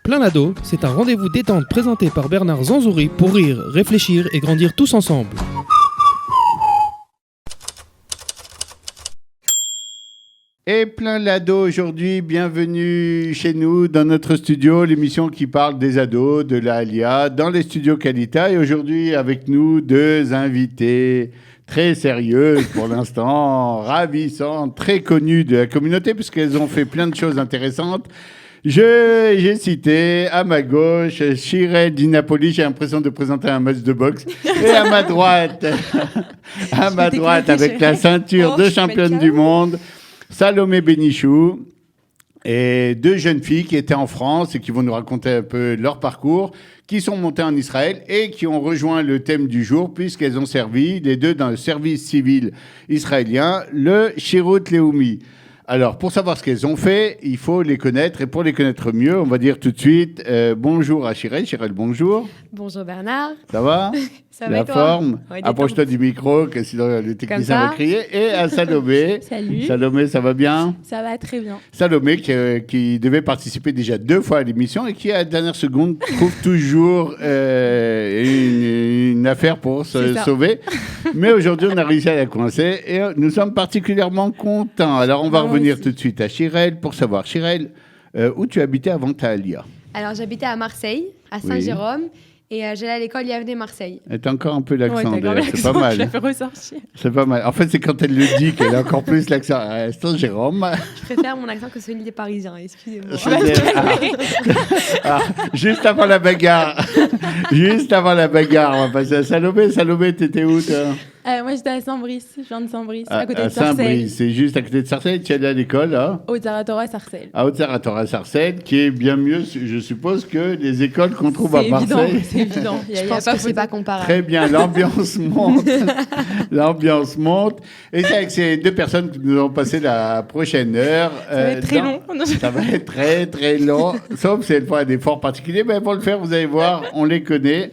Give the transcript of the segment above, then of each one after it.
Plein d'ado, c'est un rendez-vous détente présenté par Bernard Zanzouri pour rire, réfléchir et grandir tous ensemble. Et plein l'ado aujourd'hui, bienvenue chez nous dans notre studio, l'émission qui parle des ados, de la Alia, dans les studios Qualita. Et aujourd'hui avec nous deux invités très sérieuses pour l'instant, ravissantes, très connues de la communauté puisqu'elles ont fait plein de choses intéressantes. J'ai cité à ma gauche Shirel Di Napoli, j'ai l'impression de présenter un match de boxe. Et à ma droite, avec la ceinture de championne du monde, Salomé Benichou, et deux jeunes filles qui étaient en France et qui vont nous raconter un peu leur parcours, qui sont montées en Israël et qui ont rejoint le thème du jour puisqu'elles ont servi, les deux, dans le service civil israélien, le Shirut Leumi. Alors, pour savoir ce qu'elles ont fait, il faut les connaître. Et pour les connaître mieux, on va dire tout de suite bonjour à Shirel. Shirel, bonjour. Bonjour Bernard. Ça va? Ça va la et toi? forme? Ouais, approche-toi du micro, que sinon le technicien va crier. Et à Salomé. Salut. Salomé, ça va bien? Ça va très bien. Salomé, qui devait participer déjà 2 fois à l'émission et qui, à la dernière seconde, trouve toujours une affaire pour se sauver. Mais aujourd'hui, on a réussi à la coincer et nous sommes particulièrement contents. Alors, on va revenir tout de suite à Shirel pour savoir, Shirel, où tu habitais avant ta Alia? Alors, j'habitais à Marseille, à Saint-Jérôme. Et j'allais à l'école Yavne Marseille. Et t'as encore un peu l'accent, c'est pas mal. Je l'ai fait ressortir. C'est pas mal. En fait, c'est quand elle le dit qu'elle a encore plus l'accent. Saint-Jérôme. Je préfère mon accent que celui des Parisiens, excusez-moi. Juste avant la bagarre. On va passer à Salomé. Salomé, t'étais où, toi? Moi, j'étais à Saint-Brice. Je viens de Saint-Brice, à côté de Sarcelles. Saint-Brice, c'est juste à côté de Sarcelles. Tu es allé à l'école, là? Au Zaratora Sarcelles. À Haute-Zaratora Sarcelles, qui est bien mieux, je suppose, que les écoles qu'on trouve à Marseille. C'est évident. Je pense que c'est pas comparable. Très bien, l'ambiance monte. L'ambiance monte. Et c'est avec ces deux personnes que nous allons passer la prochaine heure. Ça va être très long. Ça va être très, très long. Sauf si elles font un effort particulier. Mais pour le faire, vous allez voir, on les connaît.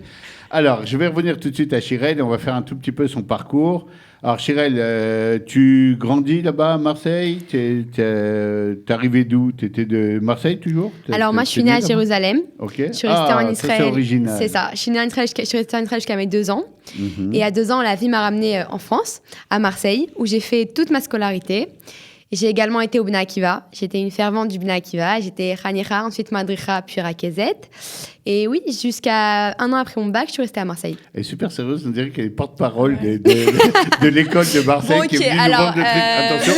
Alors, je vais revenir tout de suite à Shirel et on va faire un tout petit peu son parcours. Alors, Shirel, tu grandis là-bas à Marseille? T'es arrivé d'où? Tu étais de Marseille toujours? Alors, moi, je suis née à Jérusalem. Ok. Je suis restée en Israël. C'est original. C'est ça. Je suis restée en Israël jusqu'à mes 2 ans. Mm-hmm. Et à 2 ans, la vie m'a ramenée en France, à Marseille, où j'ai fait toute ma scolarité. J'ai également été au Bnei Akiva. J'étais une fervente du Bnei Akiva. J'étais Khanicha, ensuite Madricha, puis Rakezet. Et oui, jusqu'à 1 an après mon bac, je suis restée à Marseille. Elle est super sérieuse, on dirait qu'elle est porte-parole de l'école de Marseille. Bon, okay, qui est venue nous vendre le truc. Attention,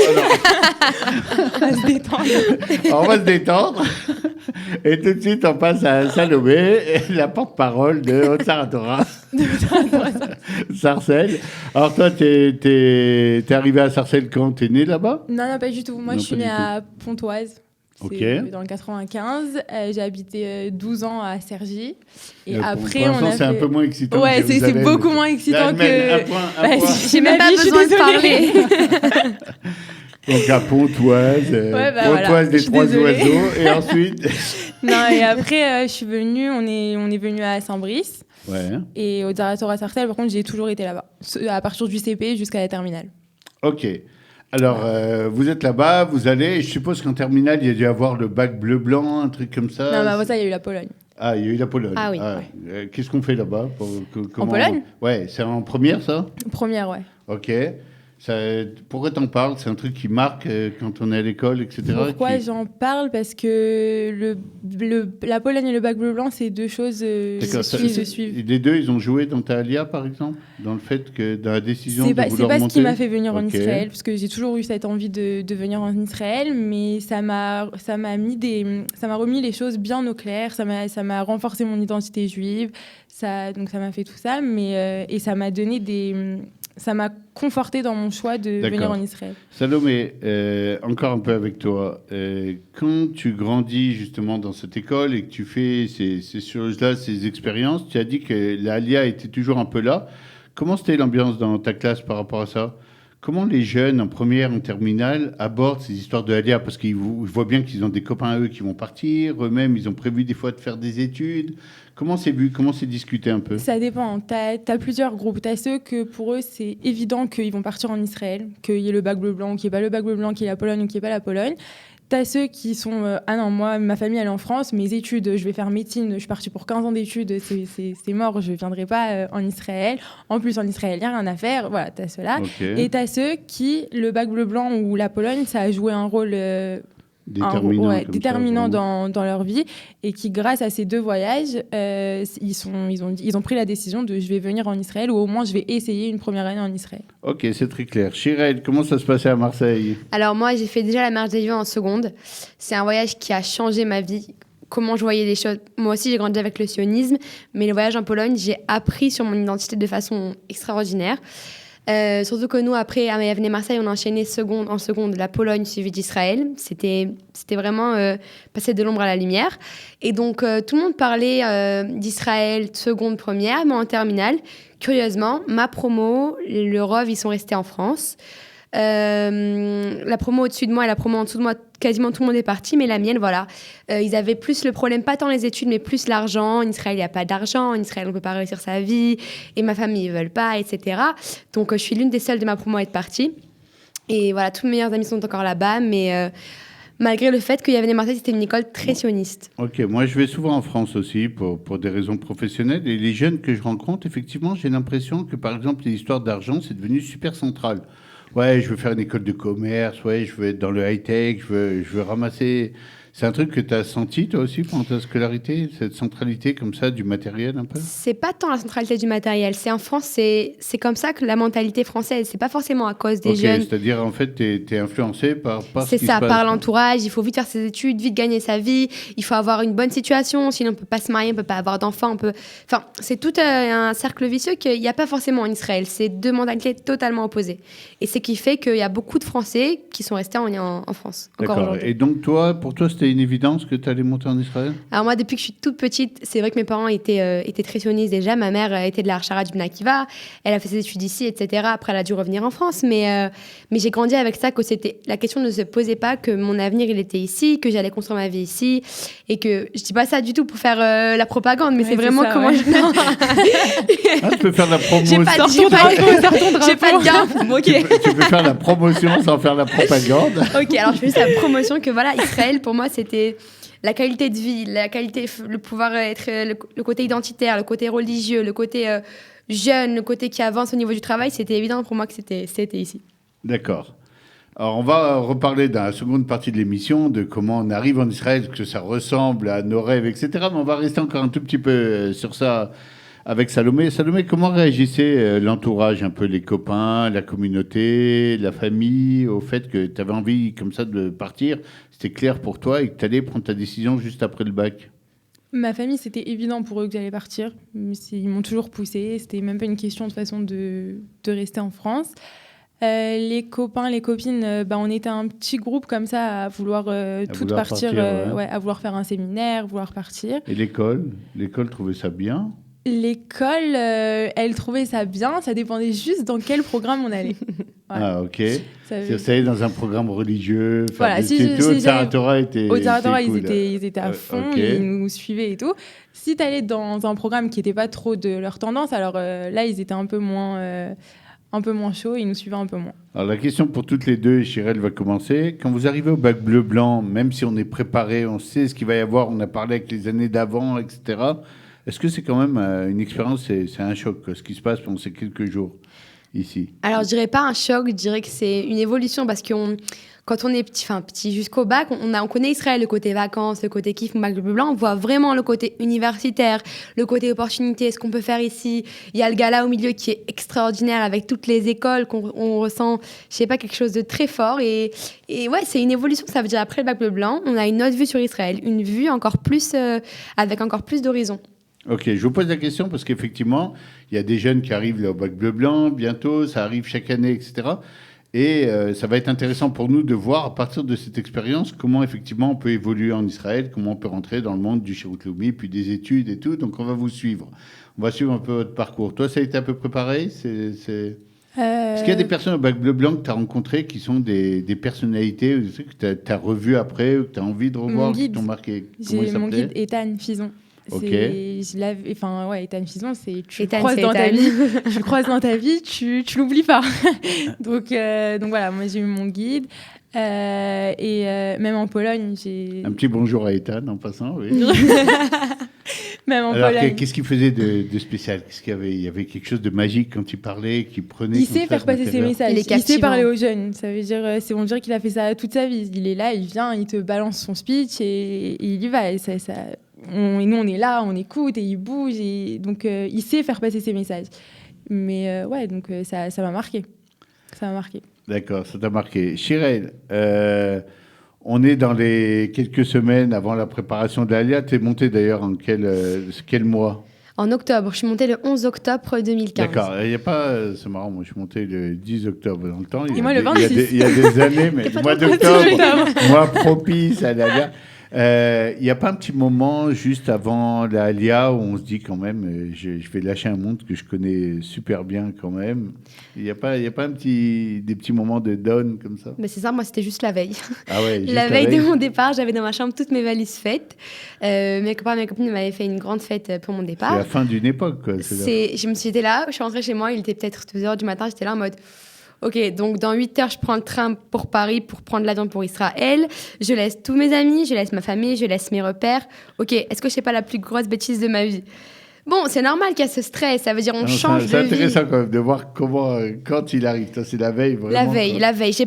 on va se détendre. On va se détendre. Et tout de suite, on passe à Salomé, la porte-parole de Haute-Zaratora. Sarcelles. Alors toi, t'es arrivé à Sarcelles quand? T'es né là-bas? Non, pas du tout. Moi, je suis née à Pontoise. C'est dans le 95. J'ai habité 12 ans à Cergy. Et après, c'est un peu moins excitant. Ouais, c'est beaucoup moins excitant que... Un point. J'ai même pas besoin de parler. Donc à Pontoise, Pontoise des 3 oiseaux. Et ensuite... Non, et après, je suis venue, on est venu à Saint-Brice. Ouais. Et au Zaratora Sarcelles, par contre, j'ai toujours été là-bas. À partir du CP jusqu'à la terminale. Ok. Alors, vous êtes là-bas, vous allez, je suppose qu'en terminale, il y a dû avoir le bac bleu-blanc, un truc comme ça. Non, avant ça, il y a eu la Pologne. Ah, il y a eu la Pologne. Ah oui. Qu'est-ce qu'on fait là-bas? En Pologne? Ouais, c'est en première, ça? Première, ouais. Ok. Pourquoi t'en parles? C'est un truc qui marque quand on est à l'école, etc. Pourquoi j'en parle? Parce que la Pologne et le bac bleu-blanc, c'est 2 choses qui se suivent. Les deux, ils ont joué dans ta Alia, par exemple? Dans le fait que, dans la décision de vouloir monter? C'est pas ce qui m'a fait venir en Israël, parce que j'ai toujours eu cette envie de venir en Israël, mais ça m'a remis les choses bien au clair, ça m'a renforcé mon identité juive, donc ça m'a fait tout ça, et ça m'a donné ça m'a conforté dans mon choix de venir en Israël. Salomé, encore un peu avec toi. Quand tu grandis justement dans cette école et que tu fais ces choses-là, ces expériences, tu as dit que l'Alia était toujours un peu là. Comment c'était l'ambiance dans ta classe par rapport à ça? Comment les jeunes en première, en terminale, abordent ces histoires de Alia? Parce qu'ils voient bien qu'ils ont des copains à eux qui vont partir, eux-mêmes, ils ont prévu des fois de faire des études. Comment c'est vu? Comment c'est discuté un peu? Ça dépend. T'as plusieurs groupes. T'as ceux que pour eux, c'est évident qu'ils vont partir en Israël, qu'il y ait le bac bleu-blanc ou qu'il n'y ait pas le bac bleu-blanc, qu'il y ait la Pologne ou qu'il n'y ait pas la Pologne. T'as ceux qui sont ah non, moi, ma famille, elle est en France, mes études, je vais faire médecine, je suis partie pour 15 ans d'études, c'est mort, je ne viendrai pas en Israël. En plus, en Israël, il n'y a rien à faire. Voilà, t'as ceux-là. Et t'as ceux qui, le bac bleu blanc ou la Pologne, ça a joué un rôle déterminant dans leur vie, et qui, grâce à ces 2 voyages, ils ont pris la décision de je vais venir en Israël, ou au moins je vais essayer une première année en Israël. Ok, c'est très clair. Shirel, comment ça se passait à Marseille? Alors moi, j'ai fait déjà la marche des dieux en seconde. C'est un voyage qui a changé ma vie, comment je voyais les choses. Moi aussi, j'ai grandi avec le sionisme, mais le voyage en Pologne, j'ai appris sur mon identité de façon extraordinaire. Surtout que nous, après, à Marseille, on a enchaîné en seconde la Pologne suivie d'Israël. C'était vraiment passer de l'ombre à la lumière. Et donc, tout le monde parlait d'Israël seconde, première, mais en terminale, curieusement, ma promo, le ROV, ils sont restés en France. La promo au-dessus de moi et la promo en dessous de moi, quasiment tout le monde est parti, mais la mienne, voilà. Ils avaient plus le problème, pas tant les études, mais plus l'argent. En Israël, il n'y a pas d'argent. En Israël, on ne peut pas réussir sa vie. Et ma famille, ils ne veulent pas, etc. Donc, je suis l'une des seules de ma promo à être partie. Et voilà, tous mes meilleurs amis sont encore là-bas, mais malgré le fait qu'il y avait des Marseille, c'était une école très sioniste. Ok, moi je vais souvent en France aussi pour des raisons professionnelles. Et les jeunes que je rencontre, effectivement, j'ai l'impression que, par exemple, les histoires d'argent, c'est devenu super central. Ouais, je veux faire une école de commerce, ouais, je veux être dans le high-tech, je veux ramasser... C'est un truc que tu as senti, toi aussi, pendant ta scolarité, cette centralité comme ça du matériel un peu? C'est pas tant la centralité du matériel. C'est en France, c'est comme ça que la mentalité française, c'est pas forcément à cause des jeunes. C'est-à-dire, en fait, tu es influencé par ce qui se passe. C'est ça, par l'entourage. Il faut vite faire ses études, vite gagner sa vie. Il faut avoir une bonne situation, sinon on peut pas se marier, on peut pas avoir d'enfants. Enfin, c'est tout un cercle vicieux qu'il n'y a pas forcément en Israël. C'est 2 mentalités totalement opposées. Et c'est ce qui fait qu'il y a beaucoup de Français qui sont restés en France. D'accord. Et donc, pour toi, c'était une évidence que tu allais monter en Israël? Alors moi, depuis que je suis toute petite, c'est vrai que mes parents étaient très sionistes déjà. Ma mère était de la Harshara du Bnei Akiva. Elle a fait ses études ici, etc. Après, elle a dû revenir en France. Mais j'ai grandi avec ça, que la question ne se posait pas, que mon avenir, il était ici, que j'allais construire ma vie ici. Et que je dis pas ça du tout pour faire la propagande, mais c'est vraiment comment je... Tu peux faire la promotion. J'ai pas de gain. Tu peux faire la promotion sans faire la propagande. Ok, alors je fais juste la promotion que voilà, Israël, pour moi, c'était la qualité de vie, le pouvoir être, le côté identitaire, le côté religieux, le côté jeune, le côté qui avance au niveau du travail. C'était évident pour moi que c'était ici. D'accord. Alors, on va reparler dans la seconde partie de l'émission de comment on arrive en Israël, que ça ressemble à nos rêves, etc. Mais on va rester encore un tout petit peu sur ça avec Salomé. Salomé, comment réagissait l'entourage, un peu les copains, la communauté, la famille, au fait que tu avais envie comme ça de partir? C'était clair pour toi et que tu allais prendre ta décision juste après le bac? Ma famille, c'était évident pour eux que j'allais partir. Ils m'ont toujours poussée. C'était même pas une question de façon de rester en France. Les copains, les copines, on était un petit groupe comme ça à vouloir toutes partir, à vouloir faire un séminaire, vouloir partir. Et l'école trouvait ça bien? L'école, elle trouvait ça bien, ça dépendait juste dans quel programme on allait. Ouais. Ah, ok. Ça allait dans un programme religieux, voilà, au Tsaratora était au Tsaratora, cool. ils étaient à fond, ils nous suivaient et tout. Si tu allais dans un programme qui n'était pas trop de leur tendance, alors là, ils étaient un peu moins chauds, ils nous suivaient un peu moins. Alors la question pour toutes les deux, et Shirel va commencer. Quand vous arrivez au bac bleu-blanc, même si on est préparé, on sait ce qu'il va y avoir, on a parlé avec les années d'avant, etc., est-ce que c'est quand même une expérience, c'est un choc, ce qui se passe pendant ces quelques jours ici? Alors, je dirais pas un choc, je dirais que c'est une évolution parce que quand on est petit jusqu'au bac, on connaît Israël, le côté vacances, le côté kiff, bac bleu blanc, on voit vraiment le côté universitaire, le côté opportunité, ce qu'on peut faire ici. Il y a le gala au milieu qui est extraordinaire avec toutes les écoles qu'on ressent, je sais pas, quelque chose de très fort. Et ouais, c'est une évolution, ça veut dire après le bac bleu blanc, on a une autre vue sur Israël, une vue encore plus, avec encore plus d'horizons. Ok, je vous pose la question parce qu'effectivement, il y a des jeunes qui arrivent là, au bac bleu-blanc, bientôt, ça arrive chaque année, etc. Et ça va être intéressant pour nous de voir, à partir de cette expérience, comment effectivement on peut évoluer en Israël, comment on peut rentrer dans le monde du Shirut Leumi, puis des études et tout. Donc on va vous suivre. On va suivre un peu votre parcours. Toi, ça a été à peu près pareil? Est-ce qu'il y a des personnes au bac bleu-blanc que tu as rencontrées qui sont des personnalités que tu as revues après, ou que tu as envie de revoir, qui t'ont marqué? J'ai mon guide Ethan Fison. Okay. Ethan Fison, tu croises dans ta vie, tu l'oublies pas. donc voilà, moi j'ai eu mon guide. Même en Pologne, j'ai... Un petit bonjour à Ethan en passant, oui. Même en Alors, Pologne. qu'est-ce qu'il faisait de spécial? Qu'est-ce qu'il y avait? Il y avait quelque chose de magique quand il parlait, qu'il prenait. Il comme sait ça faire de passer ses l'intérieur. messages. Il est Il sait captivant. parler aux jeunes. Ça veut dire, on dirait qu'il a fait ça toute sa vie. Il est là, il vient, il te balance son speech et il y va. Et nous, on est là, on écoute et il bouge. Donc, il sait faire passer ses messages. Mais ouais, donc ça m'a marqué. Ça m'a marqué. D'accord, ça t'a marqué. Chirel, on est dans les quelques semaines avant la préparation de l'Alia. Tu es montée d'ailleurs en quel mois? En octobre, je suis montée le 11 octobre 2015. D'accord, il y a pas, c'est marrant, moi je suis monté le 10 octobre dans le temps. Et moi, le 26. Il y a des années, mais T'es pas le mois trop d'octobre, mois propice à l'Alia. Il n'y a pas un petit moment juste avant l'Alia où on se dit quand même, je vais lâcher un monde que je connais super bien quand même. Il n'y a pas des petits moments de down comme ça? Mais c'est ça, moi c'était juste la veille. Ah ouais, juste La veille de mon départ, j'avais dans ma chambre toutes mes valises faites. Mes copains et mes copines m'avaient fait une grande fête pour mon C'est départ. la fin d'une époque, quoi. J'étais là, je suis rentrée chez moi, il était peut-être 2h du matin, j'étais là en mode... Ok, donc dans 8 heures, je prends le train pour Paris pour prendre l'avion pour Israël. Je laisse tous mes amis, je laisse ma famille, je laisse mes repères. Ok, est-ce que je fais pas la plus grosse bêtise de ma vie? Bon, c'est normal qu'il y a ce stress, ça veut dire on change de C'est vie. intéressant quand même de voir comment, quand il arrive. Ça, c'est la veille, vraiment. La veille. J'ai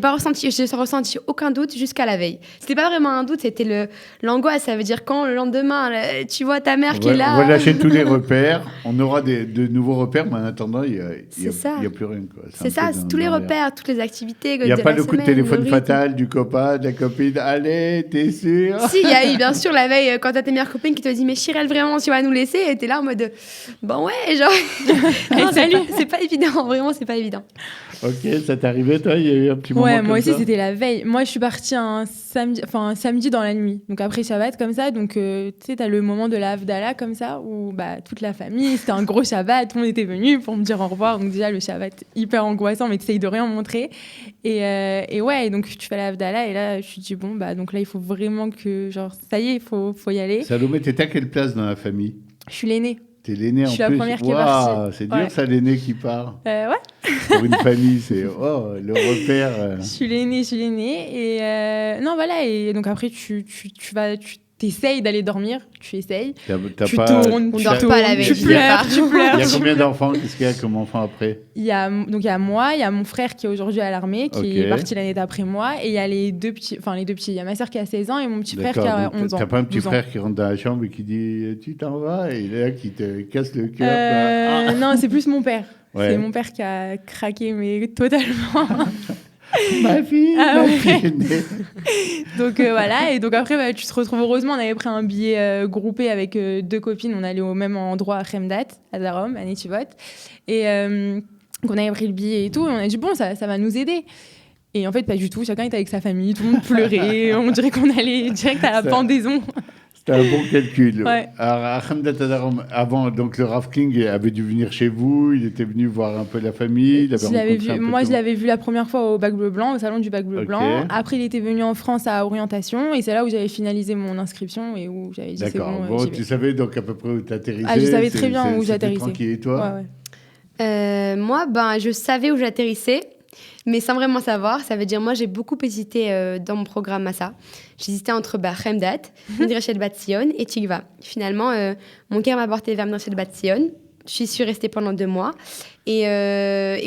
ressenti aucun doute jusqu'à la veille. C'était pas vraiment un doute, c'était l'angoisse. Ça veut dire quand le lendemain, tu vois ta mère qui est là. On va lâcher tous les repères. On aura de nouveaux repères, mais en attendant, il n'y a plus rien. Quoi. C'est ça, tous les repères, toutes les activités. Il n'y a pas le coup de téléphone fatal du copain, de la copine. Allez, t'es sûr? Si, il y a eu bien sûr la veille, quand t'as tes meilleures copines qui te disent mais Chirel, vraiment, tu vas nous laisser. Et t'es là en mode bon, ouais, genre. Non, salut. C'est pas évident, vraiment, c'est pas évident. Ok, ça t'est arrivé, toi? Il y a eu un petit moment Ouais, comme moi aussi, ça c'était la veille. Moi, je suis partie un samedi dans la nuit. Donc après Shabbat, comme ça. Donc, tu sais, t'as le moment de la Havdalah, comme ça, où toute la famille, c'était un gros Shabbat. Tout le monde était venu pour me dire au revoir. Donc déjà, le Shabbat, hyper angoissant, mais t'essayes de rien montrer. Et ouais, donc tu fais la Havdalah. Et là, je me dis, bon, donc là, il faut vraiment que, genre, ça y est, il faut y aller. Salomé, t'étais à quelle place dans la famille? Je suis l'aînée. T'es l'aîné en plus. Je suis la première qui est partie. C'est dur, ça, l'aîné qui part. Ouais. Pour une famille, c'est le repère. Je suis l'aînée. Et non, voilà. Et donc après, tu t'essayes d'aller dormir. Tu essayes. Tu tournes. On dort pas la veille. Tu pleures. Il y a combien d'enfants? Qu'est-ce qu'il y a comme enfants après? Il y a moi, il y a mon frère qui est aujourd'hui à l'armée, qui est parti l'année d'après moi. Et il y a les deux petits. Il y a ma sœur qui a 16 ans et mon petit frère qui a 11 ans. T'as pas un petit frère qui rentre dans la chambre et qui dit tu t'en vas? Et là, qui te casse le cœur? Non, c'est plus mon père. Ouais. C'est mon père qui a craqué, mais totalement. Ma fille, Donc voilà, et donc après tu te retrouves, heureusement on avait pris un billet groupé avec deux copines, on allait au même endroit à Khemdat, à Darom, à Netivot, et donc on avait pris le billet et tout, et on a dit bon ça va nous aider. Et en fait pas du tout, chacun était avec sa famille, tout le monde pleurait, on dirait qu'on allait direct à la pendaison. C'était un bon calcul. Ouais. Alors, à Khemdat Adarom, avant, donc le Rav Kling avait dû venir chez vous, il était venu voir un peu la famille. Je l'avais vu la première fois au Bac Bleu Blanc, au salon du Bac Bleu Blanc. Après, il était venu en France à Orientation, et c'est là où j'avais finalisé mon inscription et où j'avais dit c'est bon. Bon, tu savais donc à peu près où tu atterrissais? Ah, je savais très bien où j'atterrissais. Tranquille, et toi? Ouais. Moi, je savais où j'atterrissais. Mais sans vraiment savoir, ça veut dire, moi, j'ai beaucoup hésité dans mon programme Massa. J'hésitais entre Khemdat, Midrashet Bat Sion et Tikva. Finalement, mon cœur m'a porté vers Midrashet Bat Sion. Je suis restée pendant 2 mois. Et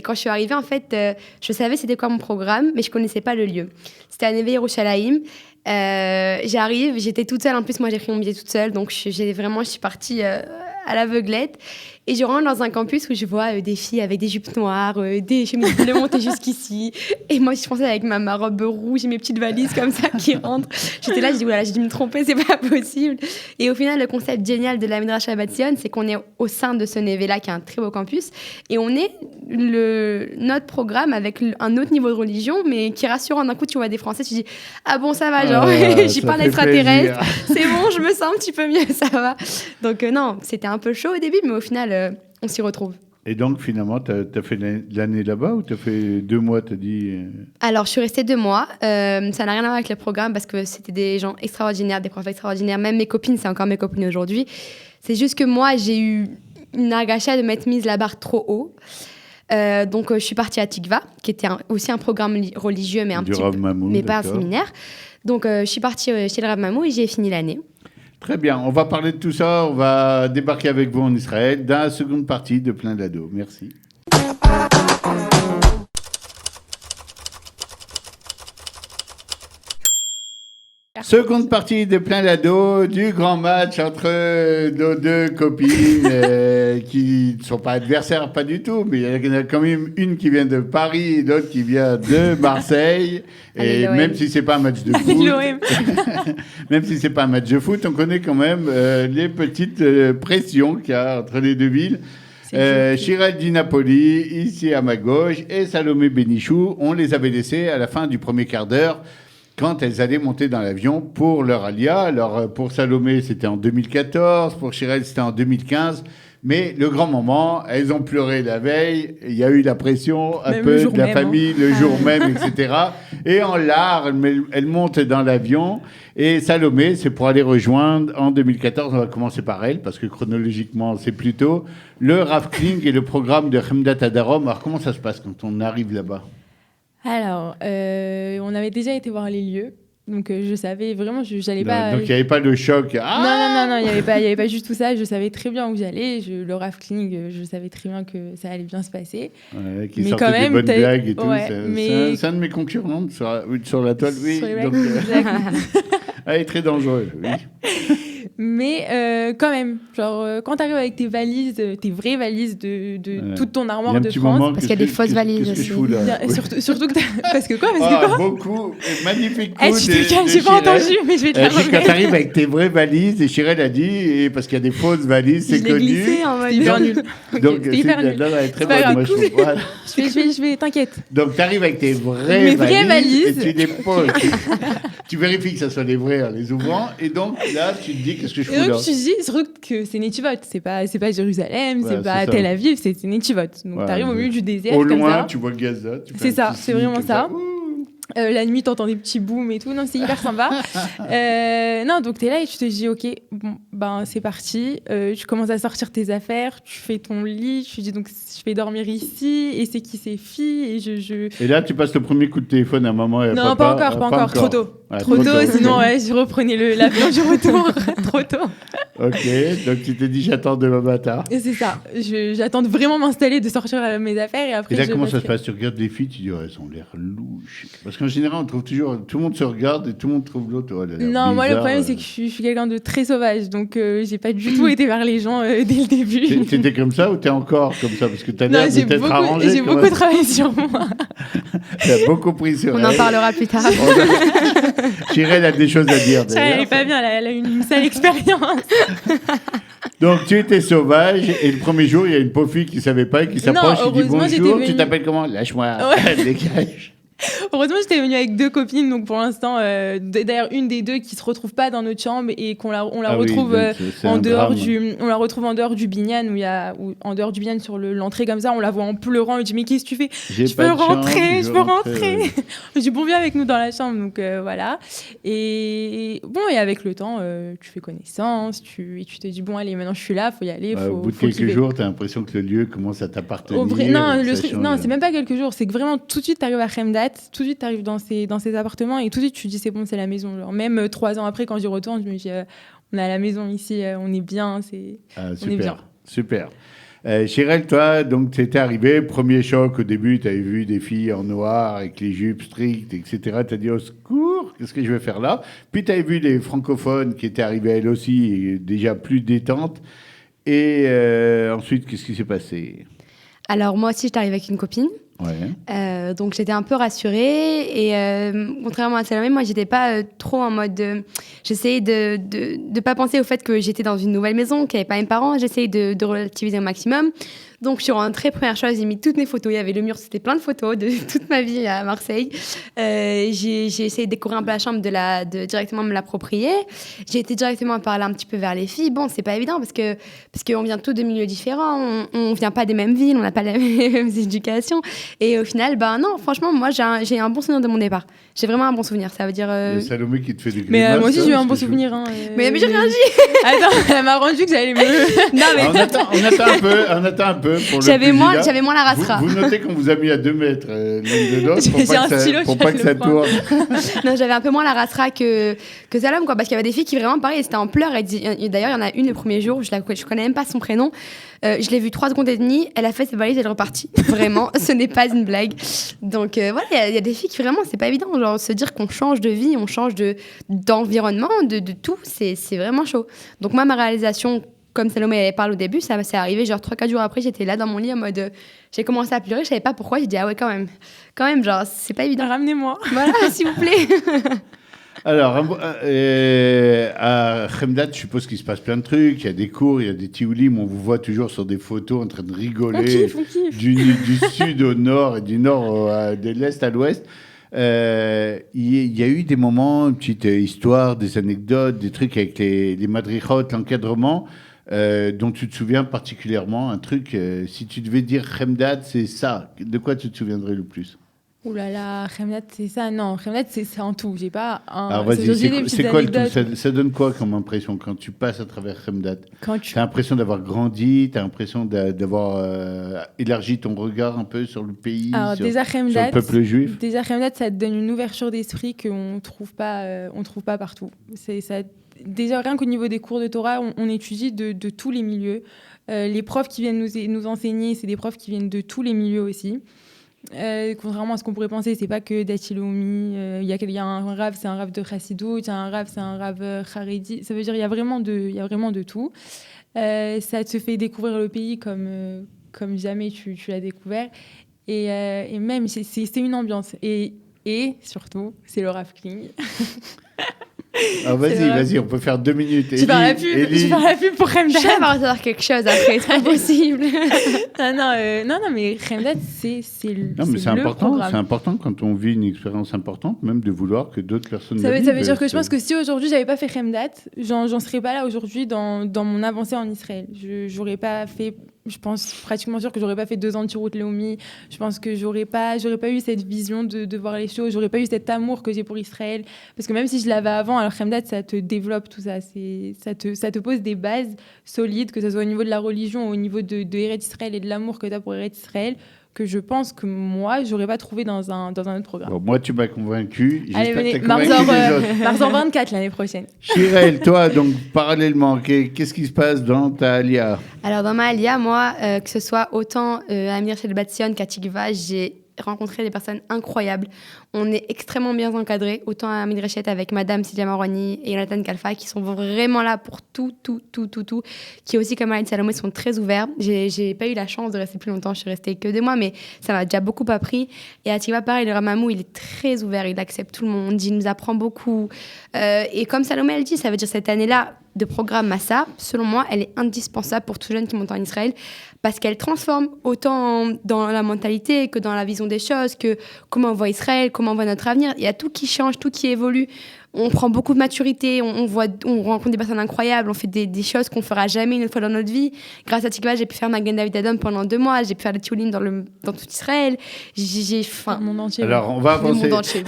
quand je suis arrivée, en fait, je savais c'était quoi mon programme, mais je connaissais pas le lieu. C'était à Neve Yerushalayim. J'arrive, j'étais toute seule. En plus, moi, j'ai pris mon billet toute seule. Donc, je suis partie à l'aveuglette. Et je rentre dans un campus où je vois des filles avec des jupes noires, des chemises bleues montées jusqu'ici. Et moi, je pensais avec ma robe rouge et mes petites valises comme ça qui rentrent. J'étais là, je dis, voilà, j'ai dû me tromper, c'est pas possible. Et au final, le concept génial de la Midrasha Bat Sion, c'est qu'on est au sein de ce Neve-là, qui est un très beau campus. Et on est notre programme avec un autre niveau de religion, mais qui est rassurant. D'un coup, tu vois des Français, tu dis, ah bon, ça va, genre, j'ai pas l'extraterrestre. C'est bon, je me sens un petit peu mieux, ça va. Donc, non, c'était un peu chaud au début, mais au final, on s'y retrouve. Et donc, finalement, tu as fait l'année là-bas ou tu as fait 2 mois, tu as dit Alors, je suis restée 2 mois. Ça n'a rien à voir avec le programme parce que c'était des gens extraordinaires, des profs extraordinaires. Même mes copines, c'est encore mes copines aujourd'hui. C'est juste que moi, j'ai eu une agacha de m'être mise la barre trop haut. Donc, je suis partie à Tikva, qui était aussi un programme religieux, mais mais pas un séminaire. Donc, je suis partie chez le Rav Mamou et j'ai fini l'année. Très bien, on va parler de tout ça, on va débarquer avec vous en Israël dans la seconde partie de Plein d'ados. Merci. Seconde partie de Plein d'ados, du grand match entre nos deux copines qui ne sont pas adversaires, pas du tout, mais il y en a quand même une qui vient de Paris et l'autre qui vient de Marseille. Et même si c'est pas un match de foot, même si c'est pas un match de foot, on connaît quand même les petites pressions qu'il y a entre les deux villes. Shirel Di Napoli, ici à ma gauche, et Salomé Benichou, on les avait laissés à la fin du premier quart d'heure quand elles allaient monter dans l'avion pour leur alia. Alors, pour Salomé, c'était en 2014, pour Shirel, c'était en 2015. Mais le grand moment, elles ont pleuré la veille, il y a eu la pression un peu de la famille le jour même, etc. Et en larmes, elles montent dans l'avion. Et Salomé, c'est pour aller rejoindre en 2014, on va commencer par elle, parce que chronologiquement, c'est plus tôt, le Rav Kling et le programme de Chemdat Adarom. Alors, comment ça se passe quand on arrive là-bas ? Alors, on avait déjà été voir les lieux. Donc, je savais vraiment, j'allais pas... Donc, il n'y avait pas de choc. Non, il n'y avait pas juste tout ça. Je savais très bien où j'allais. Le Rav Kling, je savais très bien que ça allait bien se passer. Ouais, qui sortait quand même, des bonnes blagues et tout. Ouais, c'est un de mes concurrents sur la toile. Oui, donc, elle est très dangereuse, oui. Mais quand même, genre, quand tu arrives avec tes valises, tes vraies valises de toute ton armoire de France... Parce qu'il y a des fausses valises aussi. Surtout que parce que quoi, parce que quoi beaucoup, magnifique coup j'ai pas entendu, mais je vais te la remettre. Quand tu arrives avec tes vraies valises, et Shirel a dit, et parce qu'il y a des fausses valises, c'est connu. Je l'ai glissé en mode... hyper nul. Donc, c'est hyper nul. Là, elle est très bonne, moi, je trouve. Voilà. Je vais, t'inquiète. Donc, tu arrives avec tes vraies valises et tu les poses. Tu vérifies que ça soit les vraies en les ouvrant, et donc là, tu te dis, qu'est-ce que je fous là ? Et donc, tu te dis, surtout que c'est Netivot, c'est pas Jérusalem, c'est pas Tel Aviv, c'est Netivot. Donc, tu arrives au milieu du désert. Au loin, tu vois Gaza. C'est ça, c'est vraiment ça. La nuit, t'entends des petits booms et tout. Non, c'est hyper sympa. Non, donc t'es là et tu te dis, ok, bon, ben c'est parti. Tu commences à sortir tes affaires, tu fais ton lit, tu dis donc je vais dormir ici. Et c'est qui ces filles et là, tu passes le premier coup de téléphone à maman et à non, papa. pas encore. Trop tôt. Ouais, trop tôt, sinon je reprenais l'avion du retour. Trop tôt. Ok, donc tu t'es dit j'attends demain matin. Et c'est ça. J'attends de vraiment m'installer, de sortir mes affaires et après. Et là, comment ça se passe ? Tu regardes les filles, tu dis elles ont l'air louches. Parce qu'en général, on trouve toujours, tout le monde se regarde et tout le monde trouve l'autre. Oh, non, moi le problème c'est que je suis quelqu'un de très sauvage, donc j'ai pas du tout été vers les gens dès le début. T'étais comme ça ou t'es encore comme ça ? Parce que t'as l'air d'être arrangé. J'ai beaucoup travaillé sur moi. T'as beaucoup pris sur elle. On en parlera plus tard. Shirel a des choses à dire. Elle est pas bien, elle a une sale expérience. Donc tu étais sauvage et le premier jour il y a une pauvre fille qui savait pas et qui s'approche et dit bonjour, tu t'appelles comment ? Lâche-moi, dégage. Heureusement, j'étais venue avec 2 copines, donc pour l'instant, d'ailleurs, une des 2 qui se retrouve pas dans notre chambre et on la retrouve en dehors du binyan ou en dehors du binyan sur l'entrée comme ça, on la voit en pleurant, elle dit mais qu'est-ce que tu fais ? Je peux rentrer. Je dis bon viens avec nous dans la chambre, donc voilà. Et bon, et avec le temps, tu fais connaissance, et tu te dis bon allez maintenant je suis là, faut y aller. Au bout de quelques jours, t'as l'impression que le lieu commence à t'appartenir. Non, c'est même pas quelques jours, c'est que vraiment tout de suite t'arrives à Chemdat. Tout de suite, tu arrives dans ces appartements et tout de suite, tu te dis c'est bon, c'est la maison. Genre, même 3 ans après, quand j'y retourne, je me dis on a la maison ici, on est bien. On est bien. Super. Shirel, toi, donc tu étais arrivé, premier choc au début, tu avais vu des filles en noir avec les jupes strictes, etc. Tu as dit au secours, qu'est-ce que je vais faire là ? Puis tu avais vu les francophones qui étaient arrivés elles aussi, et déjà plus détentes. Et ensuite, qu'est-ce qui s'est passé ? Alors moi aussi, j'étais arrivée avec une copine. Ouais. Donc j'étais un peu rassurée et contrairement à Salomé, moi j'étais pas trop en mode j'essayais de pas penser au fait que j'étais dans une nouvelle maison, qu'il n'y avait pas mes parents, j'essayais de relativiser au maximum. Donc je suis rentrée, première chose, j'ai mis toutes mes photos, il y avait le mur, c'était plein de photos de toute ma vie à Marseille. J'ai essayé de découvrir un peu la chambre, de directement me l'approprier. J'ai été directement parler un petit peu vers les filles. Bon, c'est pas évident parce qu'on vient tous de milieux différents, on vient pas des mêmes villes, on n'a pas les mêmes éducations. Et au final, non, franchement, moi j'ai un bon souvenir de mon départ. J'ai vraiment un bon souvenir, ça veut dire... Il y a Salomé qui te fait des grimaces. Mais moi aussi j'ai eu un bon souvenir. Mais j'ai rien dit. Attends, elle m'a rendu que j'allais me... Non, mais... on attend un peu. peu pour le J'avais moins pugilat. la rastra. Vous notez qu'on vous a mis à 2 mètres l'une de l'autre J'ai un stylo, pour je pas que ça le prends. tourne. Non, j'avais un peu moins la rastra que Salom, quoi, parce qu'il y avait des filles qui vraiment pareil, c'était en pleurs. D'ailleurs, il y en a une le premier jour, je connais même pas son prénom. Je l'ai vue 3 secondes et demie, elle a fait ses valises, elle est repartie. Vraiment, ce n'est pas une blague. Donc voilà, il y a des filles qui vraiment, c'est pas évident. Genre, se dire qu'on change de vie, on change d'environnement, de tout, c'est vraiment chaud. Donc moi, ma réalisation, comme Salomé elle parle au début, ça c'est arrivé genre 3-4 jours après, j'étais là dans mon lit en mode... j'ai commencé à pleurer, je savais pas pourquoi, j'ai dit ah ouais quand même, genre c'est pas évident. Ramenez-moi. Voilà, s'il vous plaît. Alors, à Khemdat, je suppose qu'il se passe plein de trucs. Il y a des cours, il y a des tioulim. On vous voit toujours sur des photos en train de rigoler. On kiffe. Du sud au nord et du nord de l'est à l'ouest. Il y a eu des moments, une petite histoire, des anecdotes, des trucs avec les madrichot, l'encadrement, dont tu te souviens particulièrement. Un truc, si tu devais dire Khemdat, c'est ça. De quoi tu te souviendrais le plus? Ouh là là, Khemdat, c'est ça. Non, Khemdat, c'est en tout. J'ai pas un. Alors vas-y, j'ai des petites c'est quoi le tout? anecdotes. Ça donne quoi comme impression quand tu passes à travers Khemdat? Quand tu... T'as l'impression d'avoir grandi, t'as l'impression d'avoir élargi ton regard un peu sur le pays, Alors, sur, déjà, sur Khemdat, le peuple juif. Déjà, Khemdat, ça te donne une ouverture d'esprit qu'on trouve pas partout. Ça, déjà, rien qu'au niveau des cours de Torah, on étudie de tous les milieux. Les profs qui viennent nous enseigner, c'est des profs qui viennent de tous les milieux aussi. Contrairement à ce qu'on pourrait penser, c'est pas que d'Atilomi. Il y a un rave, c'est un rave de Chassidut, il y a un rave, c'est un rave Haredi. Ça veut dire il y a vraiment de tout. Ça te fait découvrir le pays comme jamais tu l'as découvert. Et même, c'est une ambiance. Et surtout, c'est le rafting. Ah, vas-y, on peut faire 2 minutes. Je fais la pub pour Khemdat. Je vais recevoir quelque chose après, c'est pas possible. non, mais Khemdat, c'est Non, mais c'est important. programme. C'est important quand on vit une expérience importante, même de vouloir que d'autres personnes Ça la veut vivent. dire que je pense que si aujourd'hui j'avais pas fait Khemdat, j'en serais pas là aujourd'hui dans mon avancée en Israël. J'aurais pas fait, je pense pratiquement sûr que j'aurais pas fait 2 ans de Shirut Leumi. Je pense que j'aurais pas eu cette vision de voir les choses. J'aurais pas eu cet amour que j'ai pour Israël. Parce que même si je l'avais avant, alors Khemdat, ça te développe tout ça. Ça te pose des bases solides, que ce soit au niveau de la religion ou au niveau de Eretz Israël et de l'amour que tu as pour Eretz Israël, que je pense que moi, j'aurais pas trouvé dans un autre programme. Bon, moi, tu m'as convaincu. Allez, J'espère venez, que t'as convaincu les autres. Marzor 24 l'année prochaine. Chirel, toi, donc, parallèlement, qu'est-ce qui se passe dans ta alia? Alors dans ma alia, moi, que ce soit autant à Amir Shel Batsion qu'à Tikva, j'ai rencontré des personnes incroyables. On est extrêmement bien encadrés, autant à Midreshet avec Madame Sylvia Marwani et Jonathan Kalfa, qui sont vraiment là pour tout, qui aussi, comme Alain Salomé, sont très ouverts. J'ai pas eu la chance de rester plus longtemps, je suis restée que 2 mois, mais ça m'a déjà beaucoup appris. Et à Tikva, pareil, le Ramamou, il est très ouvert, il accepte tout le monde, il nous apprend beaucoup. Et comme Salomé, elle dit, ça veut dire cette année-là de programme Massa, selon moi, elle est indispensable pour tout jeune qui monte en Israël, parce qu'elle transforme autant dans la mentalité que dans la vision des choses, que comment on voit Israël, comment on voit notre avenir. Il y a tout qui change, tout qui évolue. On prend beaucoup de maturité, on rencontre des personnes incroyables, on fait des choses qu'on fera jamais une autre fois dans notre vie. Grâce à Tikva, j'ai pu faire Magen David Adom pendant 2 mois, j'ai pu faire les tioulim dans tout Israël. Le monde entier. Alors, on va avancer. Le monde entier.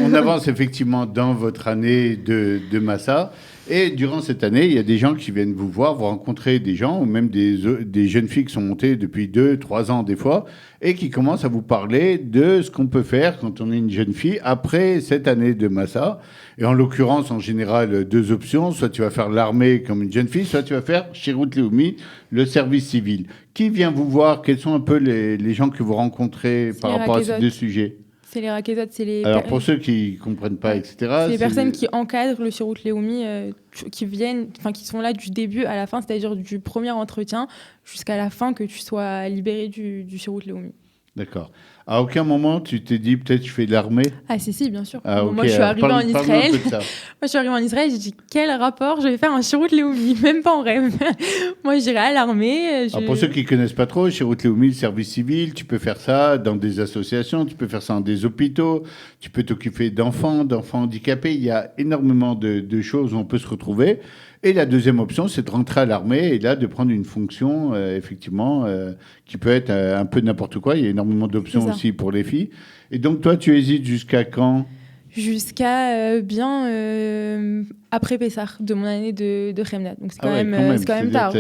On avance effectivement dans votre année de Massa. Et durant cette année, il y a des gens qui viennent vous voir, vous rencontrez des gens, ou même des jeunes filles qui sont montées depuis 2-3 ans des fois, et qui commencent à vous parler de ce qu'on peut faire quand on est une jeune fille après cette année de Massa. Et en l'occurrence, en général, 2 options. Soit tu vas faire l'armée comme une jeune fille, soit tu vas faire Shirut Leumi, le service civil. Qui vient vous voir? Quels sont un peu les gens que vous rentrez par rapport à ces 2 sujets? C'est les rakézotes, c'est les... Alors, pour ceux qui ne comprennent pas, etc. C'est les personnes qui encadrent le Shirut Leumi, qui sont là du début à la fin, c'est-à-dire du premier entretien jusqu'à la fin que tu sois libéré du Shirut Leumi. D'accord. À aucun moment, tu t'es dit, peut-être je fais de l'armée? Ah, si, bien sûr. Ah, Moi, je suis arrivée en Israël. J'ai dit, quel rapport? Je vais faire un Shirut Leumi, même pas en rêve. Moi, j'irai à l'armée. Alors, pour ceux qui ne connaissent pas trop, Shirut Leumi, le service civil, tu peux faire ça dans des associations, tu peux faire ça dans des hôpitaux, tu peux t'occuper d'enfants handicapés. Il y a énormément de choses où on peut se retrouver. Et la deuxième option, c'est de rentrer à l'armée et là, de prendre une fonction, effectivement, qui peut être un peu n'importe quoi. Il y a énormément d'options aussi pour les filles. Et donc, toi, tu hésites jusqu'à quand? jusqu'à bien après Pessah, de mon année de Khemna. Donc c'est quand même tard.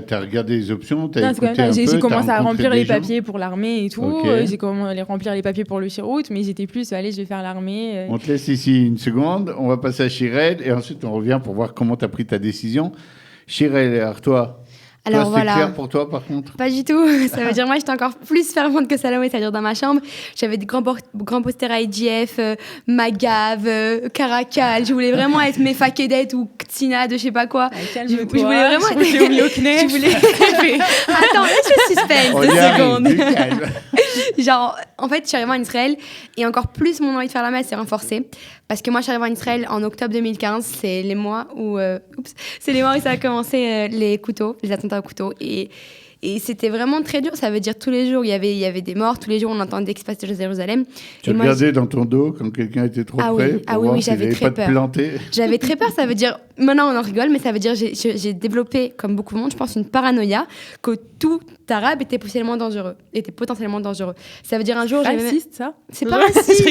T'as regardé les options, t'as écouté tard. un peu, J'ai commencé à remplir les gens. papiers pour l'armée et tout. J'ai commencé à remplir les papiers pour le Shirout, mais j'étais plus, allez, je vais faire l'armée. On te laisse ici une seconde, on va passer à Shirel et ensuite on revient pour voir comment t'as pris ta décision. Shirel, alors toi Alors c'est clair pour toi par contre? Pas du tout. Ça veut dire moi j'étais encore plus fervente que Salomé. C'est-à-dire dans ma chambre, j'avais des grands posters IDF, Magav, Caracal. Je voulais vraiment être Mefa Kedet ou Ktsina de je sais pas quoi. Calme-toi. Je voulais vraiment être Léonie Oknef. Je voulais... Attends, laisse le suspense, 2 secondes. Genre, en fait, je suis arrivée en Israël et encore plus mon envie de faire la messe s'est renforcée. Parce que moi, je suis arrivée en Israël en octobre 2015. C'est les mois où ça a commencé les couteaux, les attentats au couteau. Et c'était vraiment très dur. Ça veut dire tous les jours, il y avait des morts. Tous les jours, on entendait ce qui se passe à Jérusalem. Tu regardais dans ton dos quand quelqu'un était trop près pour voir s'il n'avait pas te planter. J'avais très peur. Ça veut dire, maintenant on en rigole, mais ça veut dire j'ai développé, comme beaucoup de monde, je pense, une paranoïa que tout arabe était potentiellement dangereux. Ça veut dire un jour... Raciste, ça? C'est pas raciste.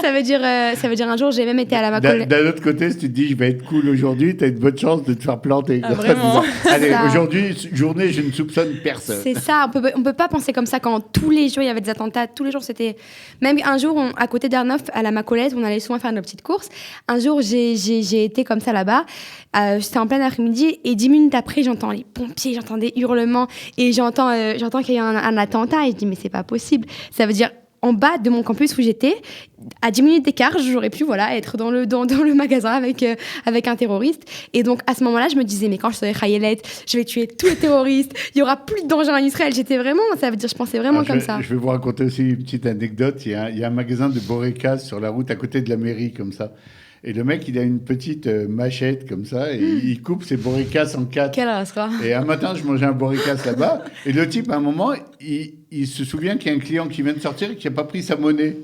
ça veut dire un jour, j'ai même été à la Macolette. D'un autre côté, si tu te dis, je vais être cool aujourd'hui, tu as une bonne chance de te faire planter. Vraiment. Allez, aujourd'hui, journée, je ne soupçonne personne. C'est ça, on peut pas penser comme ça quand tous les jours il y avait des attentats, tous les jours c'était... Même un jour, à côté d'Arnof, à la Macolette, on allait souvent faire nos petites courses. Un jour, j'ai été comme ça là-bas, c'était en plein après-midi, et 10 minutes après, j'entends les pompiers, j'entends des hurlements, et j'entends qu'il y a un attentat, et je dis, mais c'est pas possible. Ça veut dire... En bas de mon campus où j'étais, à 10 minutes d'écart, j'aurais pu être dans le magasin avec un terroriste. Et donc, à ce moment-là, je me disais, mais quand je serai Khayelet, je vais tuer tous les terroristes. Il n'y aura plus de danger en Israël. Je pensais vraiment comme ça. Je vais vous raconter aussi une petite anecdote. Il y a un magasin de Borékas sur la route à côté de la mairie, comme ça. Et le mec, il a une petite machette comme ça, et il coupe ses Borékas en 4. Quelle race, quoi. Et un matin, je mangeais un Borékas là-bas, et le type, à un moment, il se souvient qu'il y a un client qui vient de sortir et qui n'a pas pris sa monnaie.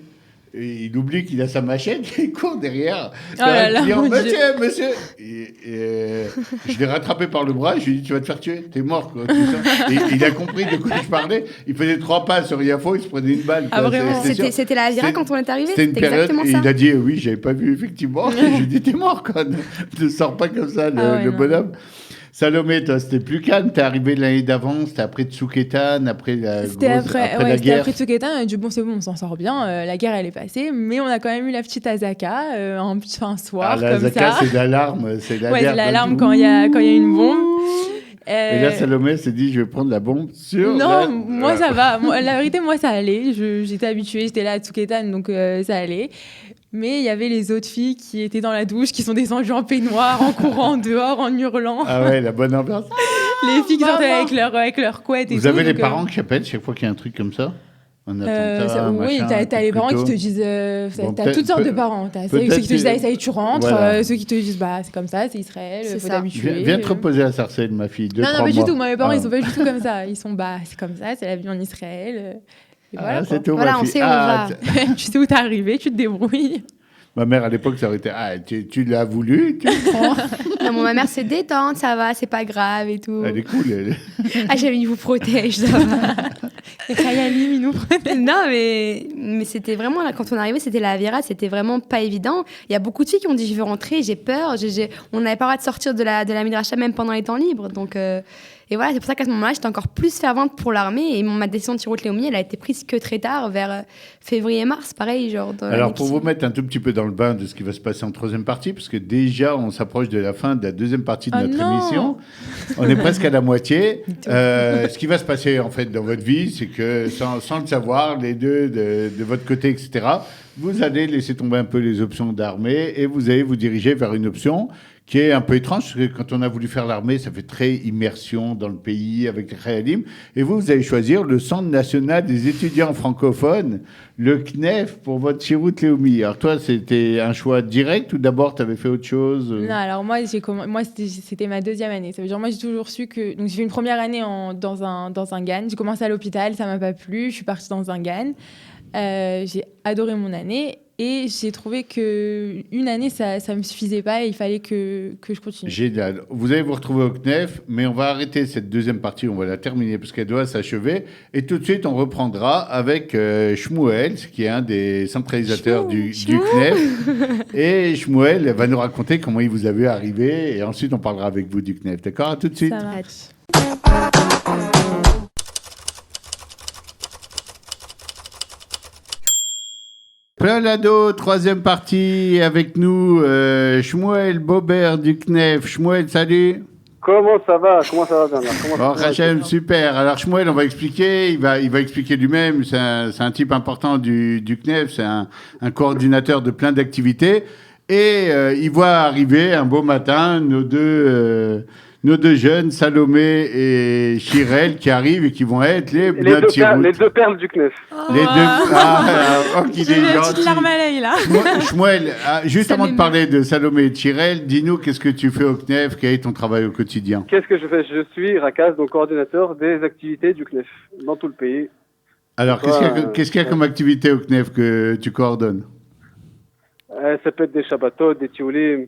Et il oublie qu'il a sa machette, et il court derrière. Client, monsieur. Et je l'ai rattrapé par le bras, je lui ai dit, tu vas te faire tuer, t'es mort, quoi. Tout ça. Et il a compris de quoi je parlais. Il faisait 3 pas sur Yafo, il se prenait une balle. Ah, vraiment? C'était la Avira quand on est arrivé? C'était une période, et il a dit, oui, j'avais pas vu, effectivement. Je lui ai dit, t'es mort, quoi. Ne sors pas comme ça, le bonhomme. Salomé, toi, c'était plus calme. T'es arrivé l'année d'avant, c'était après Tsoukétan, après la guerre. C'était après Tsoukétan. On a dit, bon, c'est bon, on s'en sort bien. La guerre, elle est passée. Mais on a quand même eu la petite Azaka, un soir comme Azaka, ça. C'est l'alarme. C'est l'alarme quand il y a une bombe. Et là, Salomé s'est dit, je vais prendre la bombe sur... Non, moi, ça va. La vérité, moi, ça allait. J'étais habituée, j'étais là à Tsoukétan, donc ça allait. Mais il y avait les autres filles qui étaient dans la douche, qui sont descendues en peignoir, en courant dehors, en hurlant. Ah ouais, la bonne ambiance. Les filles qui sortaient avec leur couette et tout. Vous avez les parents qui appellent chaque fois qu'il y a un truc comme ça? Oui, t'as les parents qui te disent... t'as toutes sortes de parents. T'as ceux qui te disent, ça y est, tu rentres. Ceux qui te disent, c'est comme ça, c'est Israël, faut t'habituer. Viens te reposer à Sarcelles, ma fille. Non, pas du tout. Moi, mes parents, ils sont pas du tout comme ça. Ils sont, c'est comme ça, c'est la vie en Israël. C'est tout, voilà, on sait où on va. Tu sais où t'es arrivé, tu te débrouilles. Ma mère, à l'époque, ça aurait été tu l'as voulu, tu le prends. Non, ma mère, c'est détente, ça va, c'est pas grave et tout. Elle est cool, elle. J'avais dit, il vous protège, ça va. Et Khayalim, il nous protège. Non, mais c'était vraiment, là, quand on est arrivé, c'était la Avira, c'était vraiment pas évident. Il y a beaucoup de filles qui ont dit, je veux rentrer, j'ai peur. On n'avait pas le droit de sortir de la Midrasha, même pendant les temps libres. Donc, et voilà, c'est pour ça qu'à ce moment-là, j'étais encore plus fervente pour l'armée. Et ma décision de Tirut Léomi, elle a été prise que très tard, vers février-mars, pareil. Genre alors, pour vous mettre un tout petit peu dans le bain de ce qui va se passer en troisième partie, parce que déjà, on s'approche de la fin de la deuxième partie de notre émission. On est presque à la moitié. Ce qui va se passer, en fait, dans votre vie, c'est que, sans le savoir, les deux, de votre côté, etc., vous allez laisser tomber un peu les options d'armée et vous allez vous diriger vers une option qui est un peu étrange, parce que quand on a voulu faire l'armée, ça fait très immersion dans le pays avec les Khayalim. Et vous allez choisir le Centre national des étudiants francophones, le CNEF, pour votre Tirut Léomi. Alors toi, c'était un choix direct ou d'abord, tu avais fait autre chose? Non, alors moi, c'était ma deuxième année. Ça veut dire, moi, j'ai toujours su que... Donc, j'ai fait une première année dans un GAN. J'ai commencé à l'hôpital, ça m'a pas plu. Je suis partie dans un GAN. J'ai adoré mon année. Et j'ai trouvé qu'une année, ça ne me suffisait pas et il fallait que je continue. Génial. Vous allez vous retrouver au CNEF, mais on va arrêter cette deuxième partie, on va la terminer parce qu'elle doit s'achever. Et tout de suite, on reprendra avec Shmuel, qui est un des centralisateurs du CNEF. Et Shmuel va nous raconter comment il vous a vu arriver. Et ensuite, on parlera avec vous du CNEF. D'accord? À tout de suite. Ça marche. Plein l'ado, troisième partie avec nous, Shmuel Bobert du CNEF. Shmuel, salut. Comment ça va, Bernard? Bon, Hachem, super. Alors Shmuel, on va expliquer, il va expliquer lui-même, c'est un type important du CNEF, c'est un coordinateur de plein d'activités. Et il voit arriver un beau matin nos deux jeunes, Salomé et Chirel, qui arrivent et qui vont être les deux perles du CNEF. Les deux. Qu'il est J'ai une gentil. petite larme à l'œil, là. Shmuel, juste avant de parler de Salomé et de Chirel, dis-nous qu'est-ce que tu fais au CNEF, quel est ton travail au quotidien? Qu'est-ce que je fais? Je suis Rakaz, donc coordinateur des activités du CNEF dans tout le pays. Alors, qu'est-ce qu'il y a comme activité au CNEF que tu coordonnes? Ça peut être des Shabbatot, des Tioulim,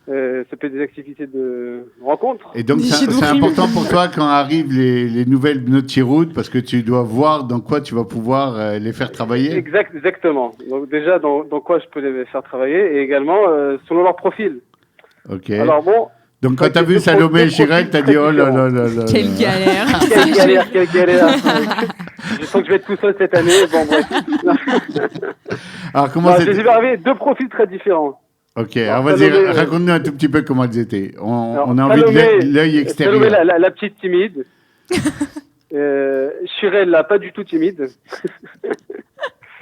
ça peut être des activités de rencontres. Et donc, c'est important pour toi quand arrivent les nouvelles Notiroutes, parce que tu dois voir dans quoi tu vas pouvoir les faire travailler. Exactement. Donc déjà, dans quoi je peux les faire travailler, et également selon leur profil. Ok. Alors bon. Donc quand tu as vu Salomé et Chirel, tu as dit oh là là là là. Quelle galère. Quelle galère. Je sens que je vais être tout seul cette année. Bon, bref. Alors comment j'ai vu arriver deux profils très différents. Ok, alors vas-y, raconte-nous un tout petit peu comment ils étaient. On a envie de l'œil extérieur. Salomé, la petite timide. Chirel, là, pas du tout timide.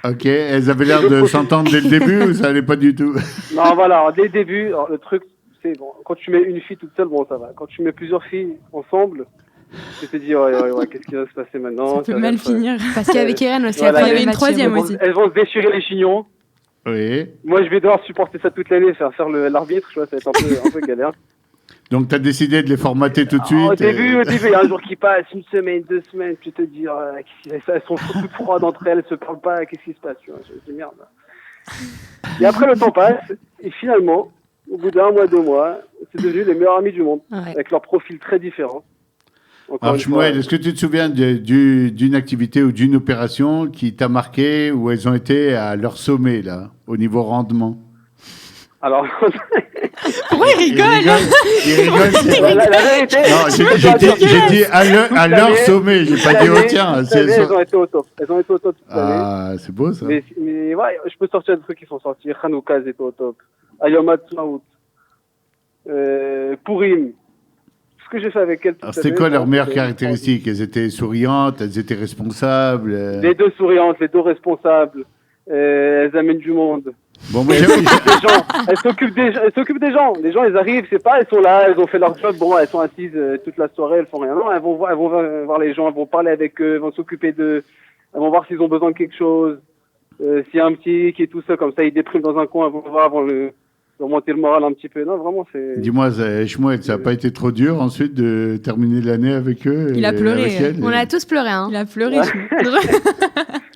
Ok, elles avaient l'air de s'entendre dès le début ou ça allait pas du tout? Non, voilà, alors, dès le début, alors, le truc, c'est bon, quand tu mets une fille toute seule, bon, ça va. Quand tu mets plusieurs filles ensemble, tu te dis, ouais, qu'est-ce qui va se passer maintenant? Ça peut mal finir. Parce qu'avec Irène aussi, voilà, il y avait une troisième aussi. Elles vont se déchirer les chignons. Oui. Moi, je vais devoir supporter ça toute l'année, faire l'arbitre, je vois, ça va être un peu galère. Donc, tu as décidé de les formater tout de suite? Au début, il y a un jour qui passe, une semaine, 2 semaines, tu te dis, elles sont toutes froides entre elles, elles se parlent pas, qu'est-ce qui se passe, tu vois, je me dis, merde. Et après, le temps passe, et finalement, au bout d'1 mois, 2 mois, c'est devenu les meilleurs amis du monde, avec leurs profils très différents. Alors, Shmuel, est-ce que tu te souviens d'une activité ou d'une opération qui t'a marqué, où elles ont été à leur sommet, là, au niveau rendement? Alors... Pourquoi il rigole? Il rigole, la vérité... Non, j'ai dit à leur sommet, j'ai pas dit au tien. Elles ont été au top. Elles ont été au top toute l'année. Ah, c'est beau, ça. Mais ouais, je peux sortir des trucs qui sont sortis. Hanouka, elles étaient au top. Ayom Ha'atzmaut. Purim. Ce que j'ai fait avec elles. C'était quoi leurs meilleures caractéristiques? Elles étaient souriantes, elles étaient responsables. Les deux souriantes, les deux responsables. Elles amènent du monde. Bon, moi, elles s'occupent des gens. Les gens, ils arrivent, c'est pas, elles sont là, elles ont fait leur job. Bon, elles sont assises toute la soirée, elles font rien. Non, elles vont voir les gens, elles vont parler avec eux, elles vont s'occuper d'eux. Elles vont voir s'ils ont besoin de quelque chose. S'il y a un petit qui est tout seul, comme ça, il déprime dans un coin, elles vont voir avant remonter le moral un petit peu. Non, vraiment, c'est... Dis-moi, Shmuel, ça n'a pas été trop dur ensuite de terminer l'année avec eux? Il a pleuré. On a tous pleuré, hein. Il a pleuré.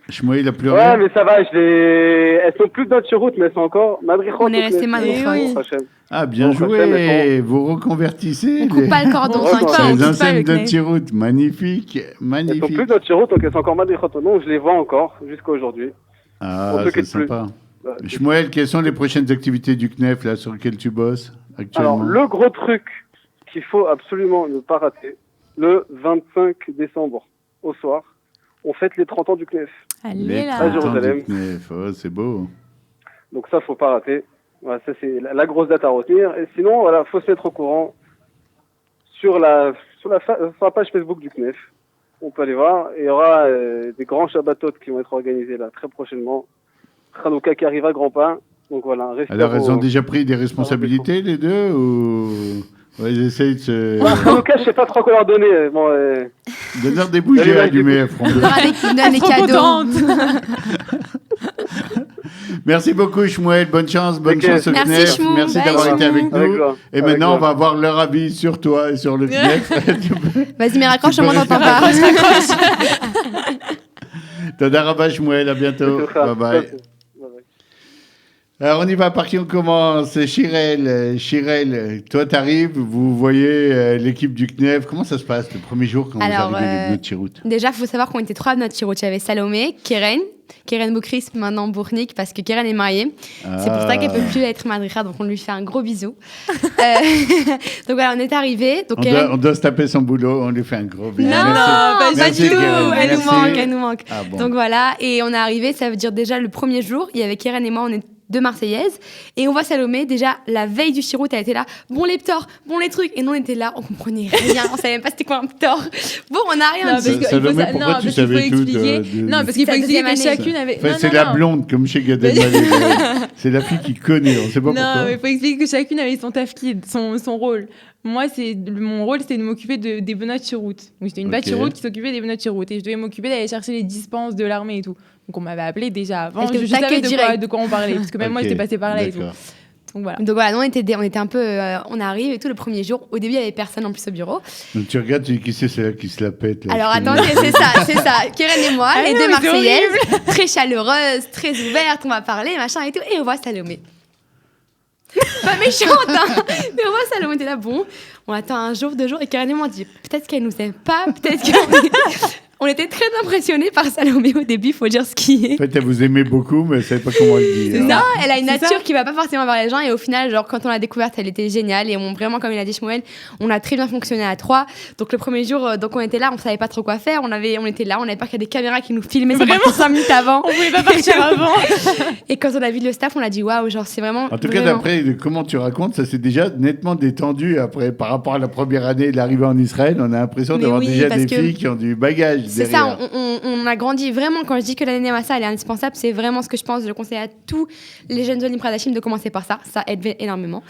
Shmuel, il a pleuré? Ouais, mais ça va, elles sont plus dans route, mais elles sont encore madrichot. On est resté madrichot. Ah, bien joué. Vous reconvertissez. On coupe pas le cordon sans les enseignes de Tirout. Magnifique. Elles sont plus dans route, donc elles sont encore madrichot. Non, je les vois encore jusqu'à aujourd'hui. Ah, c'est sympa. Shmuel, quelles sont les prochaines activités du CNEF là, sur lesquelles tu bosses actuellement? Alors, le gros truc qu'il faut absolument ne pas rater, le 25 décembre au soir, on fête les 30 ans du CNEF. Allez là. À Jérusalem. Oh, c'est beau. Donc ça, faut pas rater. Voilà, ça, c'est la grosse date à retenir. Et sinon, voilà, faut se mettre au courant sur la page Facebook du CNEF. On peut aller voir. Il y aura des grands Shabbatot qui vont être organisés là très prochainement. Hanouka qui arrive à grands pas. Donc voilà. Alors, elles ont déjà pris des responsabilités, les deux, ou ils essayent de se... Hanouka, je sais pas trop quoi leur donner. Bon, donne-leur des bougies allumées, Franck. Donne les cadeaux. Merci beaucoup, Shmuel. Bonne chance au CNEF. Merci d'avoir été avec nous. Et maintenant, on va avoir leur avis sur toi et sur le CNEF. Vas-y, mais raccroche, on m'entend pas. Toda Rabba, Shmuel. À bientôt. Bye bye. Alors, on y va, par qui on commence? Chirel, toi, t'arrives, vous voyez l'équipe du CNEF. Comment ça se passe le premier jour quand vous arrivez de notre Chiroute? Déjà, il faut savoir qu'on était 3 de notre Chiroute. Il y avait Salomé, Keren Boukris, maintenant Bournik, parce que Keren est mariée. C'est pour ça qu'elle ne peut plus être madricha, donc on lui fait un gros bisou. Donc voilà, on est arrivés. On doit se taper son boulot, on lui fait un gros bisou. Non, pas du tout. Elle nous manque. Ah, bon. Donc voilà, et on est arrivés, ça veut dire déjà le premier jour, il y avait Keren et moi, on est 2 Marseillaises, et on voit Salomé, déjà, la veille du Chiroute, elle était là, bon les ptors, bon les trucs, et nous on était là, on comprenait rien, on savait même pas c'était quoi un ptor. Bon, on a rien dit. Salomé, pourquoi tu savais tout Non, parce qu'il faut expliquer que chacune avait... Enfin, c'est la blonde, comme chez Gad Elmaleh. C'est la fille qui connaît, on sait pas pourquoi. Non, mais il faut expliquer que chacune avait son tafkid, son rôle. Moi, mon rôle, c'était de m'occuper des benoît Chiroute. Donc, j'étais une batte Chiroute qui s'occupait des benoît Chiroute. Et je devais m'occuper d'aller chercher les dispenses de l'armée et tout. Donc, on m'avait appelé déjà avant. Je savais de quoi on parlait. Parce que même moi, j'étais passée par là et tout. Donc voilà. Donc voilà, nous, on était un peu... on arrive et tout le premier jour. Au début, il n'y avait personne en plus au bureau. Donc tu regardes, tu dis qui c'est celle qui se la pète là. Alors attendez, c'est ça. Keren et moi, les 2 Marseillaises, très chaleureuses, très ouvertes, on va parler, machin et tout. Et on voit Salomé. Pas méchante, hein. Mais on voit Salomé, t'es là, bon, on attend un jour, 2 jours, et Karen et moi, on dit, peut-être qu'elle nous aime pas, peut-être qu'on on était très impressionnés par Salomé au début, il faut dire ce qui est. En fait, elle vous aimait beaucoup, mais elle savait pas comment le dire. Non, elle a une nature qui va pas forcément vers les gens, et au final, genre, quand on l'a découverte, elle était géniale, et vraiment, comme il a dit Shmuel, on a très bien fonctionné à 3. Donc le premier jour, donc on était là, on savait pas trop quoi faire, on était là, on avait peur qu'il y ait des caméras qui nous filmaient, ça partait 5 minutes avant. On pouvait pas partir avant. Et quand on a vu le staff, on a dit, waouh, genre, c'est vraiment... En tout cas, d'après comment tu racontes, ça s'est déjà nettement détendu après, par rapport à la première année de l'arrivée en Israël. On a l'impression d'avoir déjà des filles qui ont du bagage derrière. C'est ça, on a grandi vraiment. Quand je dis que l'année Massa elle est indispensable, c'est vraiment ce que je pense. Je conseille à tous les jeunes Olim Pradashim de commencer par ça. Ça aide énormément.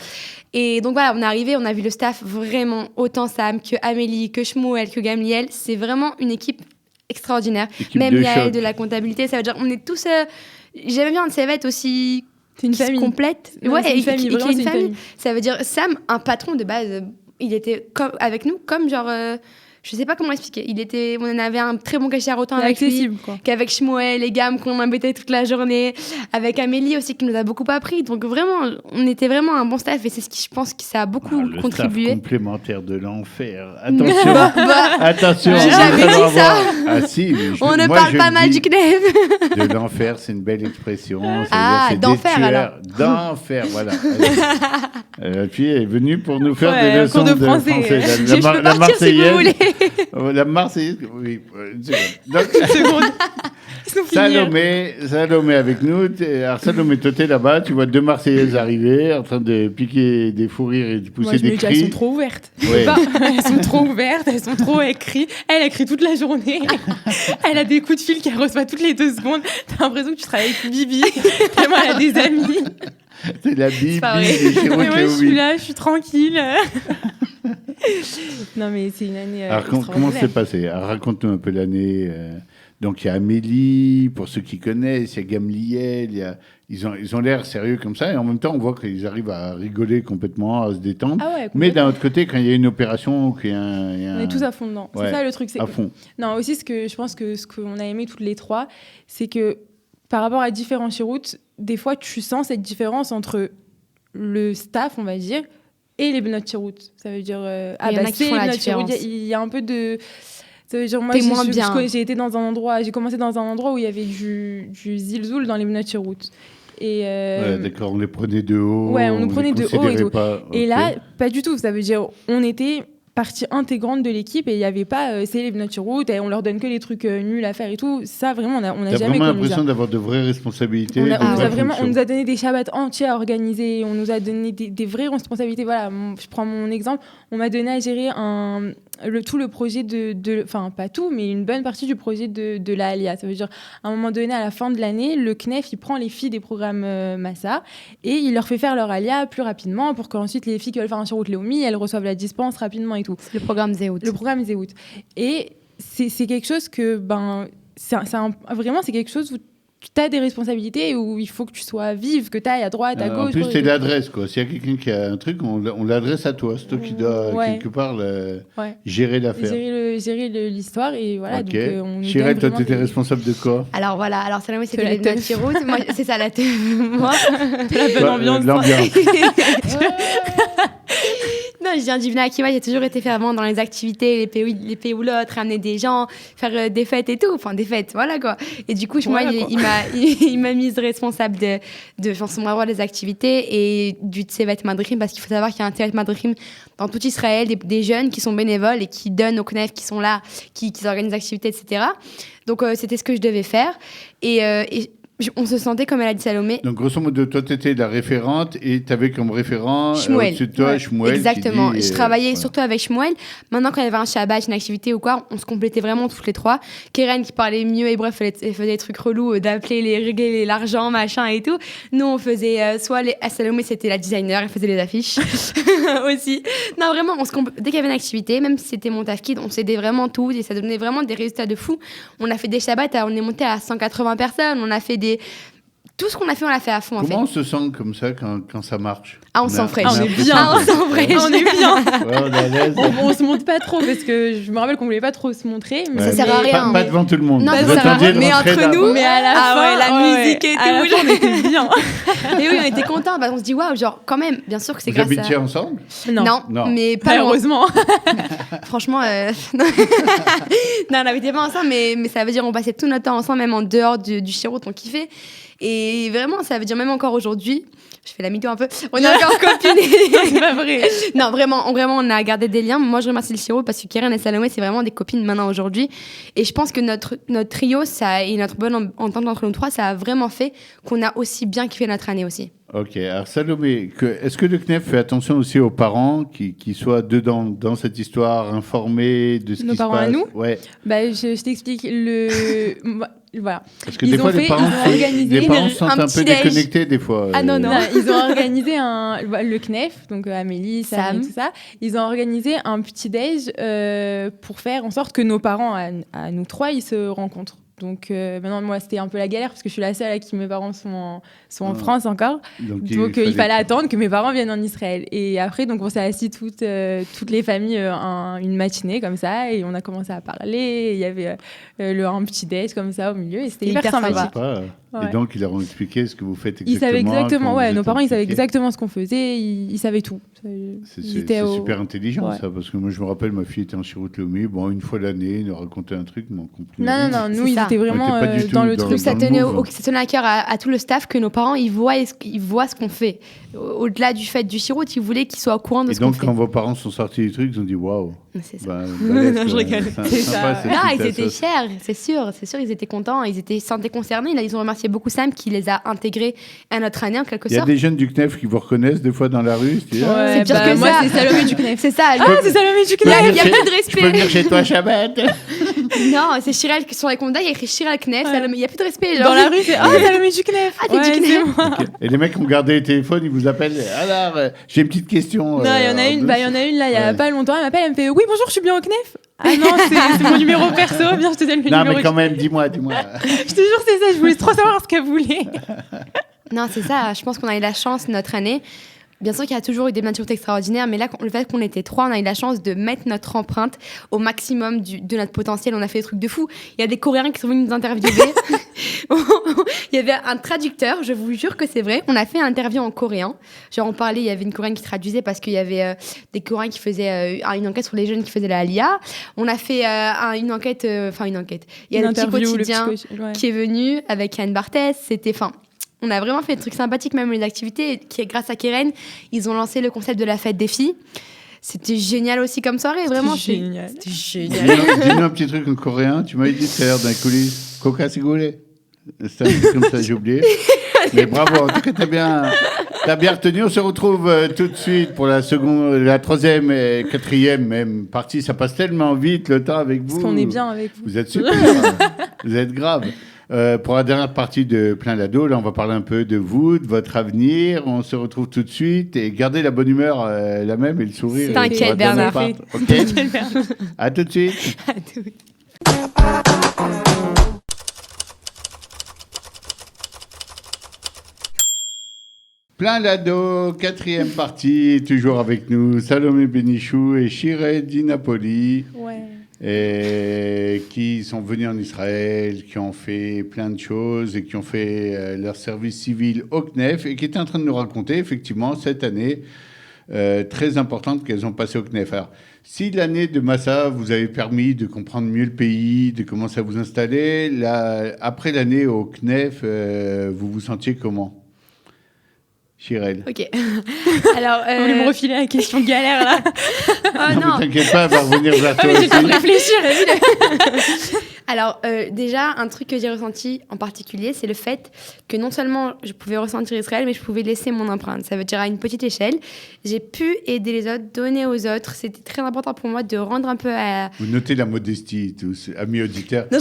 Et donc voilà, on est arrivé, on a vu le staff vraiment, autant Sam que Amélie, que Shmuel, que Gamliel. C'est vraiment une équipe extraordinaire. Même Yael de la comptabilité, ça veut dire on est tous... J'aime bien une CVET aussi... C'est une famille complète. Ouais, c'est une famille. Et qui est une famille. Ça veut dire Sam, un patron de base, il était avec nous comme genre... je sais pas comment expliquer. On avait un très bon cachet à autant avec lui, qu'avec Shmuel, les gammes qu'on embêtait toute la journée, avec Amélie aussi qui nous a beaucoup appris. Donc vraiment, on était vraiment un bon staff et c'est ce qui, je pense, que ça a beaucoup contribué. Le staff complémentaire de l'enfer. Attention, attention. J'ai jamais dit ça. Ah si. On ne parle pas mal du CNEF. De l'enfer, c'est une belle expression. Ah, d'enfer alors. D'enfer, voilà. La fille est venue pour nous faire des leçons de français. Je peux partir si vous voulez. La Marseillaise, oui, une seconde. Donc, Salomé avec nous. Alors, Salomé, toi, t'es là-bas, tu vois 2 Marseillaises arriver en train de piquer des fous rires et de pousser des cris. Elles sont trop ouvertes. Ouais. Elles sont trop ouvertes, elles sont trop écrites. Elle écrit toute la journée. Elle a des coups de fil qu'elle reçoit toutes les 2 secondes. T'as l'impression que tu travailles avec Bibi. Tellement elle a des amis. C'est la Bibi des Chiroute. Mais moi, je suis là, je suis tranquille. Non, mais c'est une année. Alors, comment ça s'est passé? Raconte-nous un peu l'année. Donc, il y a Amélie, pour ceux qui connaissent, il y a Gamliel, ils ont l'air sérieux comme ça, et en même temps, on voit qu'ils arrivent à rigoler complètement, à se détendre. Ah ouais, mais d'un autre côté, quand il y a une opération, on est tous à fond dedans. Ouais, c'est ça le truc. C'est à fond. Non, aussi, je pense que ce qu'on a aimé toutes les 3, c'est que par rapport à différents chiroutes, des fois, tu sens cette différence entre le staff, on va dire, et les benoît Chiroute. Ça veut dire... il y en a qui font la différence. Il y a un peu de... Ça veut dire, moi, j'ai été dans un endroit... J'ai commencé dans un endroit où il y avait du zilzoul dans les benoît Chiroute. Et d'accord, on les prenait de haut. Ouais, on nous prenait de haut et tout. Pas... Et là, pas du tout. Ça veut dire, on était partie intégrante de l'équipe et il n'y avait pas c'est les benoît Chiroute et on leur donne que les trucs nuls à faire et tout. Ça, vraiment, on n'a jamais connu ça. T'as vraiment l'impression d'avoir de vraies responsabilités. On nous a donné des shabbats entiers à organiser. On nous a donné des vraies responsabilités. Voilà, je prends mon exemple. On m'a donné à gérer tout le projet enfin pas tout, mais une bonne partie du projet de la Alia. Ça veut dire, à un moment donné, à la fin de l'année, le CNEF, il prend les filles des programmes Massa et il leur fait faire leur Alia plus rapidement pour qu'ensuite les filles qui veulent faire un Chiroute Léomi, elles reçoivent la dispense rapidement et tout. C'est le programme Zéhout. Le programme Zéhout. Et c'est quelque chose que, vraiment, c'est quelque chose où tu as des responsabilités où il faut que tu sois vive, que tu ailles à droite, à gauche. En plus, c'est l'adresse, quoi. S'il y a quelqu'un qui a un truc, on l'adresse à toi. C'est toi qui dois, quelque part, gérer l'affaire. Gérer l'histoire, et voilà. Ok. Donc, Chirel, toi, tu étais responsable de quoi? Alors voilà, alors Salomé, c'était la les teuf. notes Chiroute. Moi, c'est ça, la teuf. Moi, la bonne ambiance. L'ambiance. non, je viens du Bna Akiva, j'ai toujours été fervente dans les activités, les pays où l'autre, ramener des gens, faire des fêtes et tout. Enfin, des fêtes, voilà quoi. Et du coup, moi, il m'a mise responsable de chanson roi des activités et du Tsevet Madrim, parce qu'il faut savoir qu'il y a un Tsevet Madrim dans tout Israël, des jeunes qui sont bénévoles et qui donnent au CNEF, qui sont là, qui organisent des activités, etc. Donc, c'était ce que je devais faire. Et on se sentait, comme elle a dit Salomé. Donc, grosso modo, toi, tu étais la référente et tu avais comme référent Shmuel. au-dessus de toi, Shmuel. Exactement. Dit, je travaillais surtout avec Shmuel. Maintenant, quand il y avait un Shabbat, une activité ou quoi, on se complétait vraiment toutes les trois. Keren qui parlait mieux et bref, elle faisait des trucs relous, d'appeler, les régler, l'argent, machin et tout. Nous, on faisait soit Salomé, c'était la designer, elle faisait les affiches aussi. Non, vraiment, dès qu'il y avait une activité, même si c'était mon tafkid, on s'aidait vraiment tous et ça donnait vraiment des résultats de fou. On a fait des Shabbats, on est monté à 180 personnes, on a fait tout ce qu'on a fait, on l'a fait à fond. Comment on se sent comme ça quand ça marche? Ah, on s'en fraîche. On est bien. On s'en fraîche. On est bien. Ouais, on est à l'aise. On se montre pas trop, parce que je me rappelle qu'on voulait pas trop se montrer. Mais Ça sert à rien. Pas devant tout le monde. Non, Vous ça sert à attendiez rien. de Mais rentrer entre là. nous, Mais à la fin, la musique et à la tout. fin, on était bien. Et oui, on était contents. On se dit, waouh, genre, quand même, bien sûr que c'est Vous grâce habitiez à. ensemble? Non, mais pas loin. Malheureusement. Franchement, non, on n'habitait pas ensemble, mais ça veut dire on passait tout notre temps ensemble, même en dehors du Chiroute, on kiffait. Et vraiment, ça veut dire même encore aujourd'hui, je fais la mytho un peu, on est encore copines. C'est pas vrai. Non, vraiment, on a gardé des liens. Moi, je remercie le Chiroute parce que Keren et Salomé, c'est vraiment des copines maintenant aujourd'hui. Et je pense que notre trio et notre bonne entente entre nous trois, ça a vraiment fait qu'on a aussi bien kiffé notre année aussi. Ok, alors Salomé, est-ce que le CNEF fait attention aussi aux parents qui soient dedans, dans cette histoire, informés de ce Nos qui se passe? parents à nous? Ouais. Bah, je t'explique. Voilà. Parce que des fois, les parents se sentent un peu déconnectés, des fois. Ah non. Ils ont organisé le CNEF, donc Amélie, Sam et tout ça. Ils ont organisé un petit déj pour faire en sorte que nos parents, à nous trois, ils se rencontrent. Donc maintenant, moi, c'était un peu la galère parce que je suis la seule à qui mes parents sont en France encore. Donc il fallait attendre que mes parents viennent en Israël. Et après, donc, on s'est assis toutes les familles une matinée comme ça et on a commencé à parler. Il y avait un petit date comme ça au milieu et c'était hyper sympathique. Ouais. Et donc, ils leur ont expliqué ce que vous faites exactement. Ils savaient exactement, nos parents, ils savaient exactement ce qu'on faisait, ils savaient tout. C'est super intelligent, ça, parce que moi, je me rappelle, ma fille était en Chiroute Lomé, une fois l'année, ils nous racontaient un truc, mais on comprenait. Non, nous, ils étaient vraiment dans le truc. Ça tenait à cœur à tout le staff que nos parents, ils voient ce qu'on fait. Au-delà du fait du Chiroute, ils voulaient qu'ils soient au courant de ce qu'on fait. Et donc, quand vos parents sont sortis du truc, ils ont dit waouh. C'est ça. Je rigole. C'est ça. Non, ils étaient fiers, c'est sûr, ils étaient contents, ils se sentaient concernés. Là, ils ont remercié beaucoup Sam qui les a intégrés à notre année en quelque sorte. Il y a des jeunes du CNEF qui vous reconnaissent des fois dans la rue. C'est pire que moi, ça. c'est Salomé du CNEF. C'est ça. C'est Salomé du CNEF. Il y a plus de respect. Je peux venir chez toi, Shabbat. Non, c'est Chirel qui sur les comptes, il y a écrit Chirel CNEF. Il n'y a plus de respect. Dans la rue, c'est Salomé du CNEF. Ah, t'es du CNEF. Okay. Et les mecs ont gardé les téléphones, ils vous appellent. Alors, j'ai une petite question. Non, il y en a une là, il n'y a pas longtemps. Elle m'appelle, elle me fait oui, bonjour, je suis bien au CNEF. Ah non, c'est mon numéro perso. Viens, je te donne le numéro. Non, mais quand même, dis-moi. Je te jure, c'est ça. Je voulais trop savoir ce qu'elle voulait. Non, c'est ça. Je pense qu'on a eu la chance notre année. Bien sûr qu'il y a toujours eu des matures extraordinaires, mais là, le fait qu'on était trois, on a eu la chance de mettre notre empreinte au maximum de notre potentiel. On a fait des trucs de fou. Il y a des Coréens qui sont venus nous interviewer. Il y avait un traducteur, je vous jure que c'est vrai. On a fait une interview en coréen. Genre, on parlait, il y avait une Coréenne qui traduisait parce qu'il y avait des Coréens qui faisaient une enquête sur les jeunes qui faisaient la Aliyah. On a fait une enquête. Il y a le petit quotidien qui est venu avec Anne Barthès. On a vraiment fait des trucs sympathiques, même les activités. Qui, grâce à Keren, ils ont lancé le concept de la fête des filles. C'était génial aussi comme soirée, vraiment. C'était génial. Dis-nous un petit truc en coréen. Tu m'avais dit tout à l'heure dans les coulisses. Coca sigolé. C'est un truc comme ça, j'ai oublié. Mais bravo, en tout cas, t'as bien retenu. On se retrouve tout de suite pour la troisième et quatrième même partie. Ça passe tellement vite le temps avec vous. Parce qu'on est bien avec vous. Vous êtes super. Vous êtes grave. Pour la dernière partie de Plein l'ado, là, on va parler un peu de vous, de votre avenir. On se retrouve tout de suite et gardez la bonne humeur la même et le sourire. T'inquiète, Bernard. Ok. À tout de suite. À tout. Plein l'ado, 4e partie, toujours avec nous, Salomé Benichou et Shirel Di Napoli. Ouais. Et qui sont venus en Israël, qui ont fait plein de choses et qui ont fait leur service civil au CNEF et qui étaient en train de nous raconter effectivement cette année très importante qu'elles ont passée au CNEF. Alors, si l'année de Massa vous avez permis de comprendre mieux le pays, de commencer à vous installer, après l'année au CNEF, vous vous sentiez comment ? Shirel. Ok. Alors, Vous voulez me refiler la question galère là? Non, mais t'inquiète pas, elle va revenir vers toi J'ai le temps de aussi. réfléchir. Alors, déjà, un truc que j'ai ressenti en particulier, c'est le fait que non seulement je pouvais ressentir Israël, mais je pouvais laisser mon empreinte. Ça veut dire à une petite échelle. J'ai pu aider les autres, donner aux autres. C'était très important pour moi de rendre un peu à... Vous notez la modestie, tous, amis auditeurs. Non,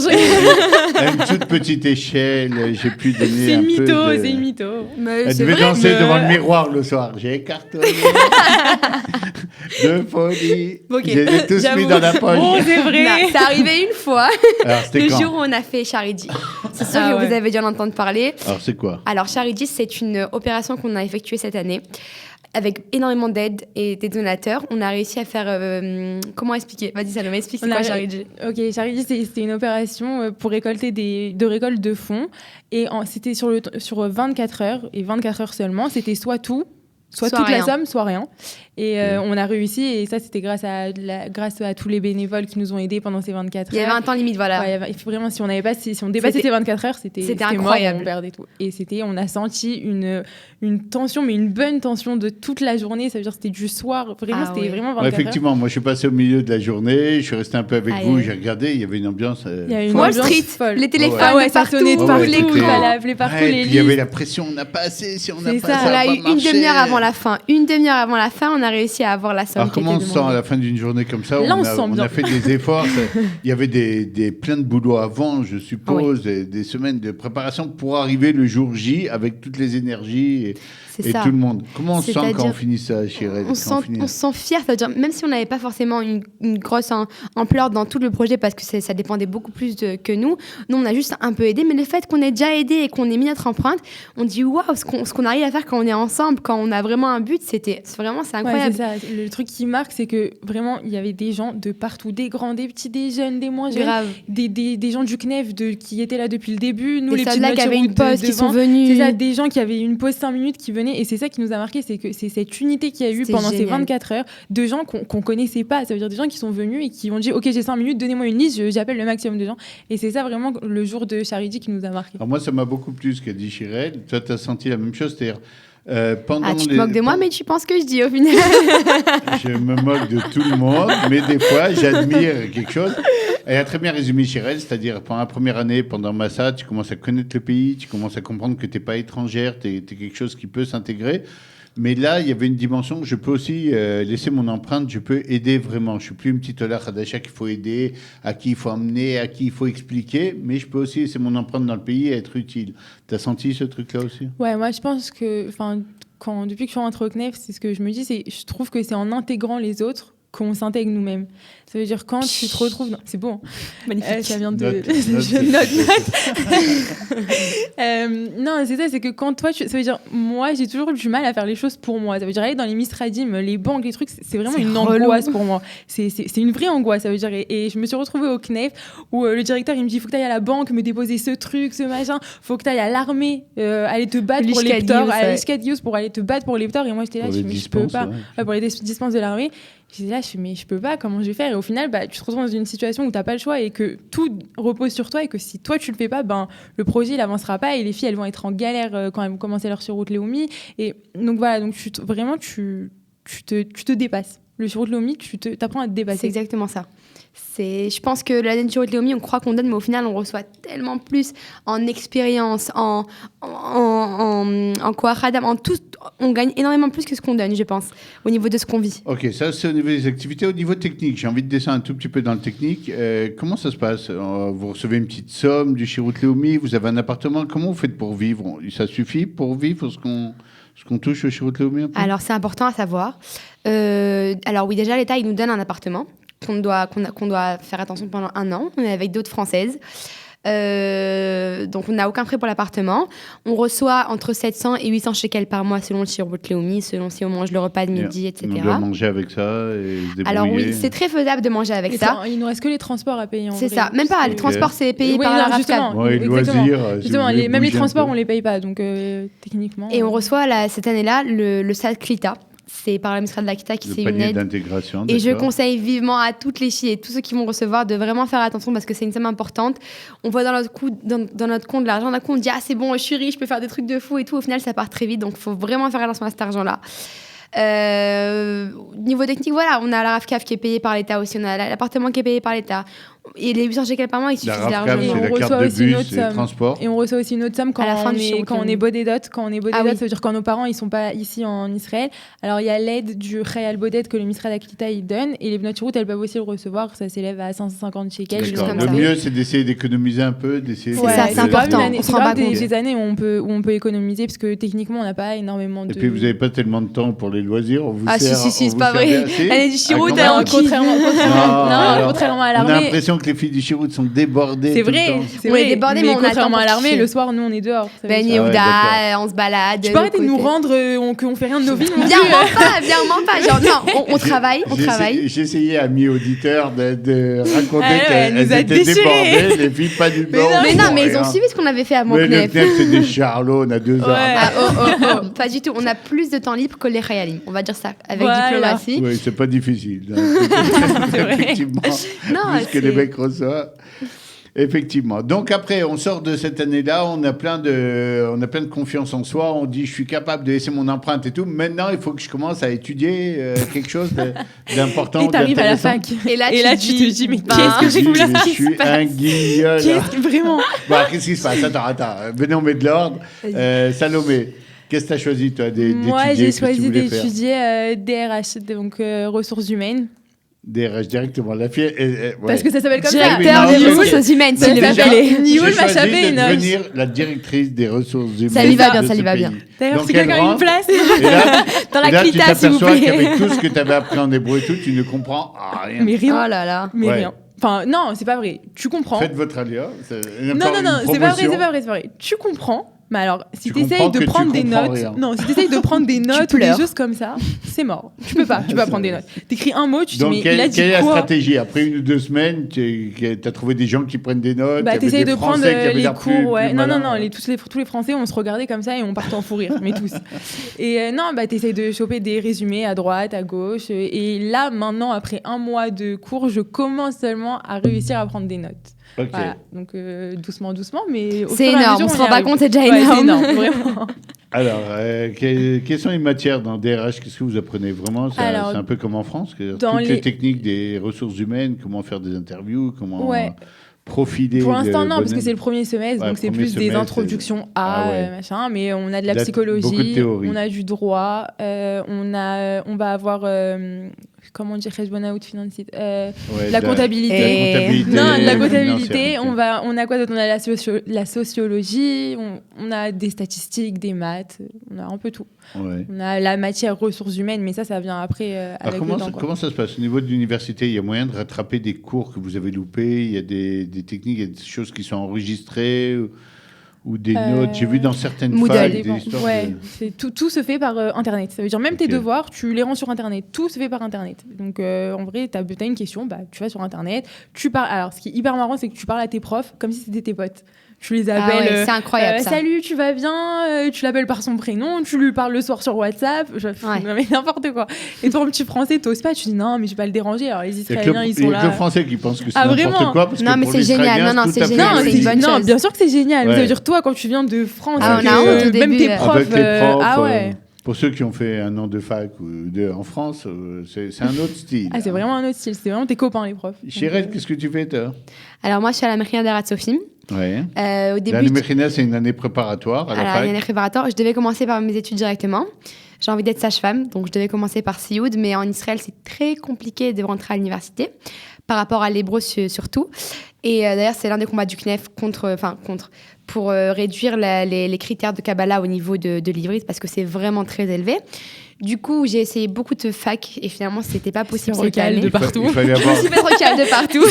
À une toute petite échelle, j'ai pu donner C'est un une peu mytho, de... c'est une mytho. Mais Elle c'est devait vrai. danser devant le miroir le soir. J'ai cartonné de folie. Ok, Je les ai tous j'avoue. mis dans la poche. Bon, c'est vrai. Non, c'est arrivé une fois, Alors, c'était le quand jour où on a fait Charity. C'est sûr Ah que ouais. vous avez dû en entendre parler. Alors, c'est quoi Alors, Charity, c'est une opération qu'on a effectuée cette année. Avec énormément d'aide et des donateurs, on a réussi à faire... comment expliquer? Vas-y, Salomé, explique c'est On quoi a- Charity. Ok, Charity, c'était une opération pour récolter de récolte de fonds. Et c'était sur 24 heures, et 24 heures seulement. C'était soit tout, soit toute rien. la somme, soit rien. Et on a réussi, et ça, c'était grâce à tous les bénévoles qui nous ont aidés pendant ces 24 Il y heures. avait un temps limite, voilà. Ouais, vraiment, si on dépassait C'était- ces 24 heures, c'était incroyable. mort, on perdait tout. Et on a senti une tension, mais une bonne tension de toute la journée. Ça veut dire que c'était du soir. Vraiment, Ah c'était ouais. vraiment 24 Ouais, heures. effectivement, moi, je suis passé au milieu de la journée. Je suis resté un peu avec Aïe, vous. aïe. J'ai regardé. Il y avait une ambiance. Il y a une Wall ambiance Street, folle. les téléphones Ah ouais, de ça partout, sonnait de Ouais, partout, ouais, il c'était- fallait appeler partout Ouais, les puis il y avait listes. la pression. On n'a pas assez. Si on n'a C'est pas ça. ça, On a va eu une marcher. demi-heure avant la fin. Une demi-heure avant la fin, on a réussi à avoir la somme. Alors, qui comment on était se sent à demandée. la fin d'une journée comme ça? Là, on se sent on bien. a fait des efforts. Il y avait plein de boulot avant, je suppose, des semaines de préparation pour arriver le jour J avec toutes les énergies et C'est ça. tout le monde. Comment on se sent quand on C'est-à-dire- finit ça, Shirel? On se sent fier, ça veut dire, même si on n'avait pas forcément une grosse ampleur dans tout le projet parce que ça dépendait beaucoup plus que nous on a juste un peu aidé, mais le fait qu'on ait déjà aidé et qu'on ait mis notre empreinte, on dit waouh, ce qu'on arrive à faire quand on est ensemble, quand on a vraiment un but, c'est incroyable. Ouais, c'est ça. Le truc qui marque, c'est que vraiment, il y avait des gens de partout, des grands, des petits, des jeunes, des moins jeunes, Grave. des gens du CNEF qui étaient là depuis le début. Nous, Des les petits soldats qui avaient une pause, qui sont C'est venus. ça, des gens qui avaient une pause 5 minutes qui venaient. Et c'est ça qui nous a marqué, c'est que c'est cette unité qu'il y a eu C'était pendant ces génial. 24 heures de gens qu'on connaissait pas. Ça veut dire des gens qui sont venus et qui ont dit ok, j'ai 5 minutes, donnez-moi une liste, j'appelle le maximum de gens. Et c'est ça vraiment le jour de Charity qui nous a marqué. Alors moi, ça m'a beaucoup plu ce qu'a dit Shirel. Toi, tu as senti la même chose, c'est-à-dire pendant Ah, tu te moques de moi, mais tu penses que je dis au final. Je me moque de tout le monde, mais des fois, j'admire quelque chose. Elle a très bien résumé Shirel, c'est-à-dire pendant la première année, pendant Massa, tu commences à connaître le pays, tu commences à comprendre que tu n'es pas étrangère, tu es quelque chose qui peut s'intégrer. Mais là, il y avait une dimension, je peux aussi laisser mon empreinte, je peux aider vraiment. Je ne suis plus une petite Ola Khadasha qu'il faut aider, à qui il faut amener, à qui il faut expliquer, mais je peux aussi laisser mon empreinte dans le pays et être utile. Tu as senti ce truc-là aussi? Ouais, moi je pense que depuis que je suis rentrée au CNEF, c'est ce que je me dis, je trouve que c'est en intégrant les autres qu'on s'intègre nous-mêmes. Ça veut dire quand tu te retrouves... Non, c'est bon. Magnifique. Ça vient de... Note. Je note. Non, c'est ça, c'est que quand toi... Ça veut dire, moi, j'ai toujours du mal à faire les choses pour moi. Ça veut dire, aller dans les Mistradim, les banques, les trucs, c'est vraiment C'est une relou. angoisse pour moi. C'est une vraie angoisse, ça veut dire. Et je me suis retrouvée au CNEF où le directeur, il me dit, faut que tu ailles à la banque, me déposer ce truc, ce machin. Faut que tu ailles à l'armée, aller te battre pour les L'Ishkat Ptors, Gius, à ouais. l'Ishkat Gius pour aller te battre pour les Ptors. Et moi, j'étais là, Pour je les me dis, je peux dispenses, pas. ouais. Ouais, pour les dispenses de l'armée. J'étais là, mais je peux pas, comment je vais faire? Et au final, tu te retrouves dans une situation où t'as pas le choix et que tout repose sur toi et que si toi tu le fais pas, le projet il avancera pas et les filles elles vont être en galère quand elles vont commencer leur surroute Léomi. Et donc voilà, donc tu te dépasses. Le surroute Léomi, t'apprends à te C'est dépasser. exactement ça. Je pense que la nature de Léomi, on croit qu'on donne, mais au final, on reçoit tellement plus en expérience, en Koach Adam, en tout. On gagne énormément plus que ce qu'on donne, je pense, au niveau de ce qu'on vit. Ok, ça c'est au niveau des activités. Au niveau technique, j'ai envie de descendre un tout petit peu dans le technique. Comment ça se passe? Vous recevez une petite somme du Shirut Leumi, vous avez un appartement. Comment vous faites pour vivre? Ça suffit pour vivre ce qu'on touche au Shirut Leumi? Alors, c'est important à savoir. Alors oui, déjà, l'État, il nous donne un appartement qu'on doit faire attention pendant 1 an. On est avec d'autres Françaises. Donc, on n'a aucun frais pour l'appartement. On reçoit entre 700 et 800 shekels par mois selon le shirbut leumi, selon si on mange le repas de midi, etc. On doit manger avec ça et se débrouiller. Alors oui, c'est très faisable de manger avec ça. Il nous reste que les transports à payer. C'est ça. Même pas. Les transports, c'est payé par la RAFCAM. Ouais, loisirs. Justement, même les transports, on les paye pas. Donc, techniquement. Et on reçoit cette année-là le SAD Klita. C'est par la ministère de la Kita qui c'est une aide. D'intégration. Et je conseille vivement à toutes les filles et tous ceux qui vont recevoir de vraiment faire attention parce que c'est une somme importante. On voit dans notre compte l'argent d'un coup, on dit c'est bon, je suis riche, je peux faire des trucs de fou et tout. Au final, ça part très vite, donc il faut vraiment faire attention à cet argent-là. Niveau technique, voilà, on a la RAFCAF qui est payée par l'État aussi, on a l'appartement qui est payé par l'État. Et les 800 shekels par mois, il suffit largement. C'est la carte de bus, le transport. Et on reçoit aussi une autre somme quand on est bodedot. Quand on est bodedot, ça veut dire quand nos parents ils sont pas ici en Israël. Alors il y a l'aide du Khayal Boded que le ministère de la Klita il donne et les Bnot Shirut elles peuvent aussi le recevoir. Ça s'élève à 550 shekels. Le mieux c'est d'essayer d'économiser un peu, c'est ça, c'est important. On se rend pas compte. Des années où on peut économiser parce que techniquement on n'a pas énormément de. Et puis vous n'avez pas tellement de temps pour les loisirs. Si, c'est pas vrai. L'année du Shirut, contrairement à l'armée. On a l'impression que les filles du Shirut sont débordées. C'est vrai. On est débordées, mais contrairement à l'armée, le soir, nous, on est dehors. Ben Yehuda, on se balade. Tu peux arrêter de nous rendre qu'on fait rien de nos vies. Viens, mens pas. Genre, non, on travaille. J'ai essayé à mi-auditeur de raconter qu'elles étaient débordées, les filles pas du bord. Mais ils ont suivi ce qu'on avait fait à Montcnef. Mais le Knef, c'est des charlots, on a 2 heures. Pas du tout. On a plus de temps libre que les Khayalim. On va dire ça avec diplomatie. Oui, c'est pas difficile. C'est vrai. Effectivement. Plus que les mecs reçoivent. Effectivement. Donc après, on sort de cette année-là, on a plein de confiance en soi. On dit, je suis capable de laisser mon empreinte et tout. Maintenant, il faut que je commence à étudier quelque chose d'important. Et t'arrives à la fac. Et là, tu te dis, mais qu'est-ce que j'ai voulu faire? Je suis un guignol. Vraiment. Bon, qu'est-ce qui se passe? Attends. Venez, on met de l'ordre. Salomé, qu'est-ce que tu as choisi, toi, d'étudier? Moi, j'ai choisi d'étudier DRH, donc ressources humaines. DRH directement, la fille. Parce que ça s'appelle comme ça. Directeur des ressources humaines. Ça s'appelle Nioul m'a chapé une devenir la directrice des ressources humaines. Ça lui va bien. D'ailleurs, si quelqu'un a une place. Dans la Klita, s'il vous plaît. Tu t'aperçois qu'avec tout ce que tu avais appris en hébreu et tout, tu ne comprends rien. Mais rien. Oh là là. Mais rien. Enfin, non, c'est pas vrai. Tu comprends. Faites votre alia. Non, c'est pas vrai. Tu comprends. Mais alors, si tu essayes de prendre des notes, ou des choses comme ça, c'est mort. Tu peux pas prendre des notes. T'écris un mot, tu te dis, mais il a dit quoi ? Quelle est la stratégie ? Après 1 ou 2 semaines, t'as trouvé des gens qui prennent des notes. T'essayes de prendre les cours, ouais. Non, tous les Français, on se regardait comme ça et on partait en fou rire, mais tous. Et t'essayes de choper des résumés à droite, à gauche. Et là, maintenant, après 1 mois de cours, je commence seulement à réussir à prendre des notes. Okay. Voilà. Donc doucement, mais c'est énorme. On se rend pas compte, c'est déjà énorme. C'est énorme, vraiment. Alors, quelles sont les matières dans DRH? Qu'est-ce que vous apprenez vraiment? C'est un peu comme en France, toutes les techniques des ressources humaines, comment faire des interviews, comment profiler. Pour l'instant, non, parce que c'est le premier semestre, donc c'est plus des introductions machin. Mais on a de la psychologie, beaucoup de théorie. On a du droit, on va avoir. Comment on dit Kheshbonaout financier, la comptabilité. La comptabilité. On a quoi d'autre? On a la sociologie, on a des statistiques, des maths, on a un peu tout. Ouais. On a la matière ressources humaines, mais ça vient après avec le temps. Comment ça se passe au niveau de l'université? Il y a moyen de rattraper des cours que vous avez loupés? Il y a des techniques, il y a des choses qui sont enregistrées ou des notes. J'ai vu dans certaines facs des histoires. Tout se fait par Internet. Ça veut dire même tes devoirs, tu les rends sur Internet. Tout se fait par Internet. Donc en vrai, t'as une question, tu vas sur Internet, tu parles. Alors ce qui est hyper marrant, c'est que tu parles à tes profs comme si c'était tes potes. Tu les appelles. C'est incroyable. Ça. Salut, tu vas bien? Tu l'appelles par son prénom, tu lui parles le soir sur WhatsApp. Non, mais n'importe quoi. Et toi, en petit français, t'oses pas. Tu dis non, mais je vais pas le déranger. Alors les Israéliens, ils sont là. Il y a que le français qui pense que c'est n'importe quoi. Parce non, mais c'est génial. Non, c'est génial. C'est une bonne chose. Non, bien sûr que c'est génial. Ça veut dire toi, quand tu viens de France, même tes profs. Avec les profs. Pour ceux qui ont fait 1 an de fac ou 2 en France, c'est un autre style. C'est vraiment un autre style. C'est vraiment tes copains, les profs. Chérette, qu'est-ce que tu fais, toi? Alors, moi, je suis à la Mechina d'Arat Sofim. Ouais. Au début, la Mechina, c'est une année préparatoire à la fac. Une année préparatoire. Je devais commencer par mes études directement. J'ai envie d'être sage-femme, donc je devais commencer par Sioud, mais en Israël, c'est très compliqué de rentrer à l'université, par rapport à l'hébreu surtout. Et d'ailleurs, c'est l'un des combats du CNEF pour réduire les critères de Kabbalah au niveau de l'ivrit parce que c'est vraiment très élevé. Du coup, j'ai essayé beaucoup de facs et finalement, c'était pas possible cette année. de partout. Il fallait Je me suis fait recal de partout.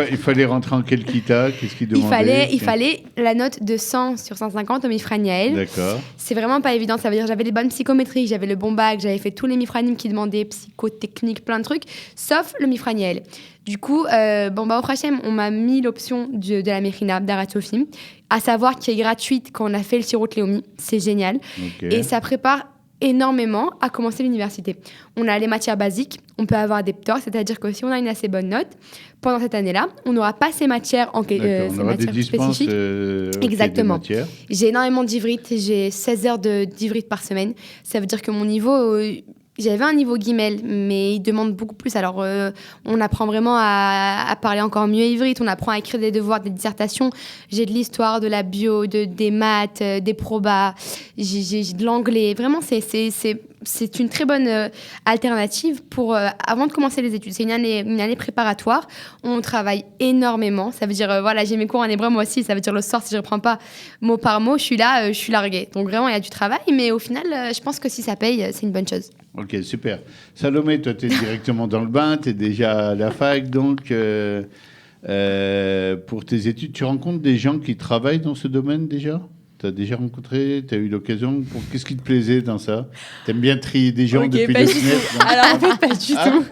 il fallait rentrer en quel kita? Qu'est-ce qu'il demandait? Il fallait la note de 100 sur 150 au Mifraniel. D'accord. C'est vraiment pas évident. Ça veut dire que j'avais les bonnes psychométries, j'avais le bon bac, j'avais fait tous les Mifranim qui demandaient psychotechnique, plein de trucs, sauf le Mifraniel. Du coup, au Hachem, on m'a mis l'option de la Mechina, d'Arat Sofim, à savoir qui est gratuite quand on a fait le Sirut Leomi. C'est génial. Okay. Et ça prépare énormément à commencer l'université. On a les matières basiques, on peut avoir des ptors, c'est-à-dire que si on a une assez bonne note, pendant cette année-là, on n'aura pas ces matières, on aura des dispenses spécifiques. Exactement. J'ai énormément d'ivrit, j'ai 16 heures d'ivrit par semaine. Ça veut dire que mon niveau... J'avais un niveau guimel, mais il demande beaucoup plus. Alors, on apprend vraiment à parler encore mieux ivrit. On apprend à écrire des devoirs, des dissertations. J'ai de l'histoire, de la bio, des maths, des probas. J'ai de l'anglais. Vraiment, c'est une très bonne alternative pour avant de commencer les études. C'est une année préparatoire. On travaille énormément. Ça veut dire, voilà, j'ai mes cours en hébreu moi aussi. Ça veut dire le soir, si je ne reprends pas mot par mot, je suis là, je suis larguée. Donc, vraiment, il y a du travail. Mais au final, je pense que si ça paye, c'est une bonne chose. Ok, super. Salomé, toi, tu es directement dans le bain, tu es déjà à la fac, donc pour tes études, tu rencontres des gens qui travaillent dans ce domaine déjà? Tu as déjà rencontré, tu as eu l'occasion, qu'est-ce qui te plaisait dans ça? Tu aimes bien trier des gens depuis le SNEF? Alors en fait, pas du tout.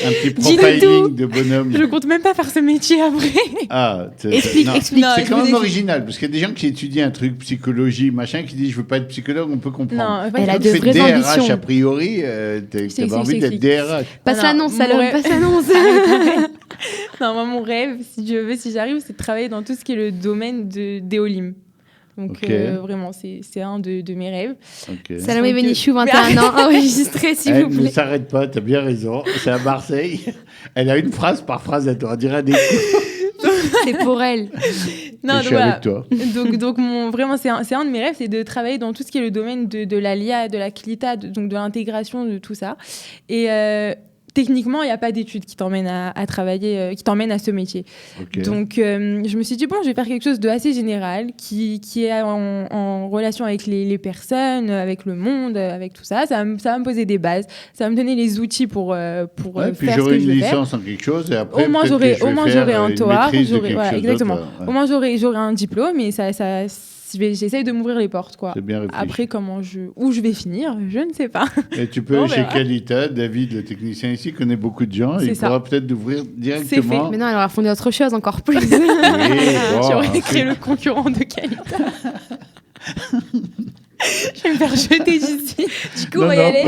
Un petit profiling de bonhomme. Je compte même pas faire ce métier après. Ah, explique. Non, c'est quand même original, parce qu'il y a des gens qui étudient un truc, psychologie, machin, qui disent je veux pas être psychologue, on peut comprendre. Non, elle a de vraies DRH, ambitions. A priori, t'avais envie d'être DRH. Passe l'annonce, alors, passe l'annonce. Non, moi, mon rêve, si j'arrive, c'est de travailler dans tout ce qui est le domaine d'Eolim. Donc vraiment, c'est un de mes rêves. Okay. Salomé Benichou, 21 ans, enregistré s'il vous plaît. Elle ne s'arrête pas, tu as bien raison. C'est à Marseille. Elle a une phrase par phrase, elle doit dire des coups. C'est pour elle. Non, je suis avec toi. Donc vraiment, c'est un de mes rêves, c'est de travailler dans tout ce qui est le domaine de l'ALIA, de la Klita, donc de l'intégration, de tout ça. Et techniquement, il n'y a pas d'études qui t'emmènent à travailler, qui t'emmènent à ce métier. Okay. Donc, je me suis dit, bon, je vais faire quelque chose de assez général, qui est en relation avec les personnes, avec le monde, avec tout ça. Ça va me poser des bases, ça va me donner les outils pour faire ce que je veux faire. Puis j'aurai une licence en quelque chose, et après, au moins j'aurai un TOEIC, exactement. Ouais. Au moins j'aurai un diplôme, et j'essaye de m'ouvrir les portes, quoi. C'est bien réfléchi. Après, où je vais finir, je ne sais pas. Et tu peux, chez Qualita, David, le technicien ici, connaît beaucoup de gens. Il pourra peut-être t'ouvrir directement. C'est fait. Mais non, elle aura fondé autre chose encore plus. Oui, bon, j'aurais créé le concurrent de Qualita. Je vais me faire jeter d'ici. Du coup, on va y aller.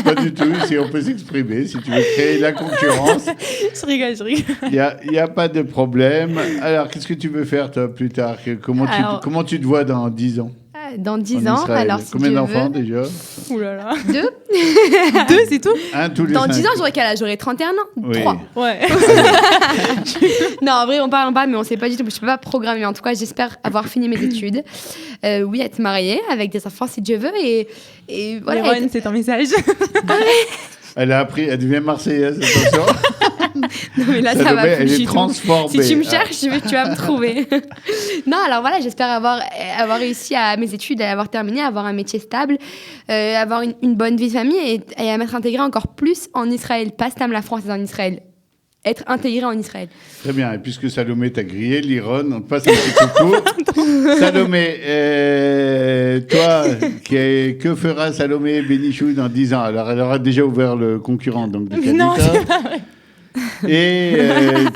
Pas du tout. Si on peut s'exprimer, si tu veux créer la concurrence. Je rigole. Il n'y a pas de problème. Alors, qu'est-ce que tu veux faire, toi, plus tard? Comment tu te vois dans 10 ans? Dans 10 ans, alors si combien d'enfants déjà? Ouh là là. 2. 2, c'est tout? Dans 10 ans, j'aurai quel âge? J'aurai 31 ans? Oui. 3. Ouais. Non, en vrai, on parle, mais on ne sait pas du tout. Je ne peux pas programmer. En tout cas, j'espère avoir fini mes études. Oui, être mariée avec des enfants si Dieu veut. Et voilà. Véron, c'est un message. Elle devient marseillaise, attention. Non, mais là, ça va plus. Elle est transformée. Si tu me cherches, tu vas me trouver. Non, alors voilà, j'espère avoir réussi à mes études, à avoir terminé, à avoir un métier stable, avoir une bonne vie de famille et à m'être intégrée encore plus en Israël. Pas Stam la France, en Israël. Être intégré en Israël. Très bien. Et puisque Salomé t'a grillé, Liron, on te passe un petit coucou. Salomé, toi, que fera Salomé Benichou dans 10 ans? Alors, elle aura déjà ouvert le concurrent donc, de Qualita. Non, c'est pas vrai. Et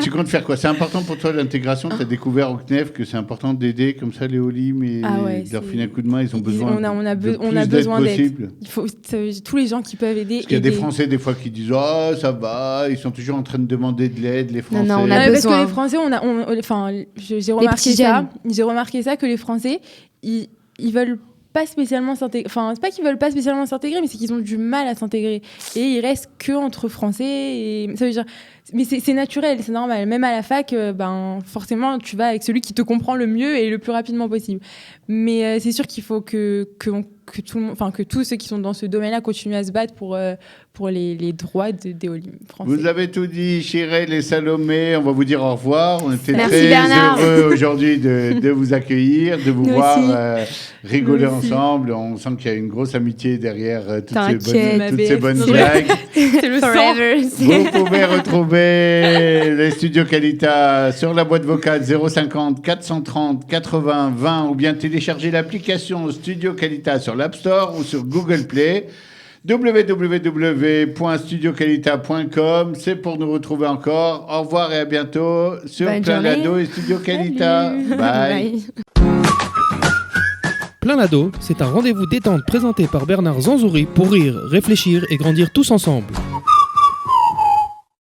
tu comptes faire quoi? C'est important pour toi l'intégration? Tu as découvert au CNEF que c'est important d'aider comme ça les Olim et de leur filer un coup de main. Ils ont besoin on a besoin d'aide. Il faut tous les gens qui peuvent aider. Parce qu'il y a des Français des fois qui disent ça va, ils sont toujours en train de demander de l'aide, les Français. Non, on a besoin. Parce que les Français, j'ai remarqué ça que les Français, ils veulent pas spécialement s'intégrer. Enfin, c'est pas qu'ils veulent pas spécialement s'intégrer, mais c'est qu'ils ont du mal à s'intégrer. Et ils restent que entre Français. Et ça veut dire, mais c'est naturel, c'est normal. Même à la fac, forcément, tu vas avec celui qui te comprend le mieux et le plus rapidement possible. Mais c'est sûr qu'il faut tout le monde, enfin que tous ceux qui sont dans ce domaine-là continuent à se battre pour les droits des Français. Vous avez tout dit, Chirel et Salomé. On va vous dire au revoir. On était Merci, très Bernard. heureux aujourd'hui de vous accueillir, de vous Nous voir aussi. rigoler Nous aussi. ensemble. On sent qu'il y a une grosse amitié derrière toutes ces T'inquiète. bonnes Ma blagues. C'est le sang. Forever. Vous pouvez retrouver les studios Qualita sur la boîte vocale 050 430 80 20 ou bien télécharger l'application Studio Qualita sur l'App Store ou sur Google Play. www.studioqualita.com. C'est pour nous retrouver encore. Au revoir et à bientôt sur Bonne Plein journée. Lado et Studio Qualita. Salut. Bye. Plein Lado, c'est un rendez-vous détente présenté par Bernard Zanzouri pour rire, réfléchir et grandir tous ensemble.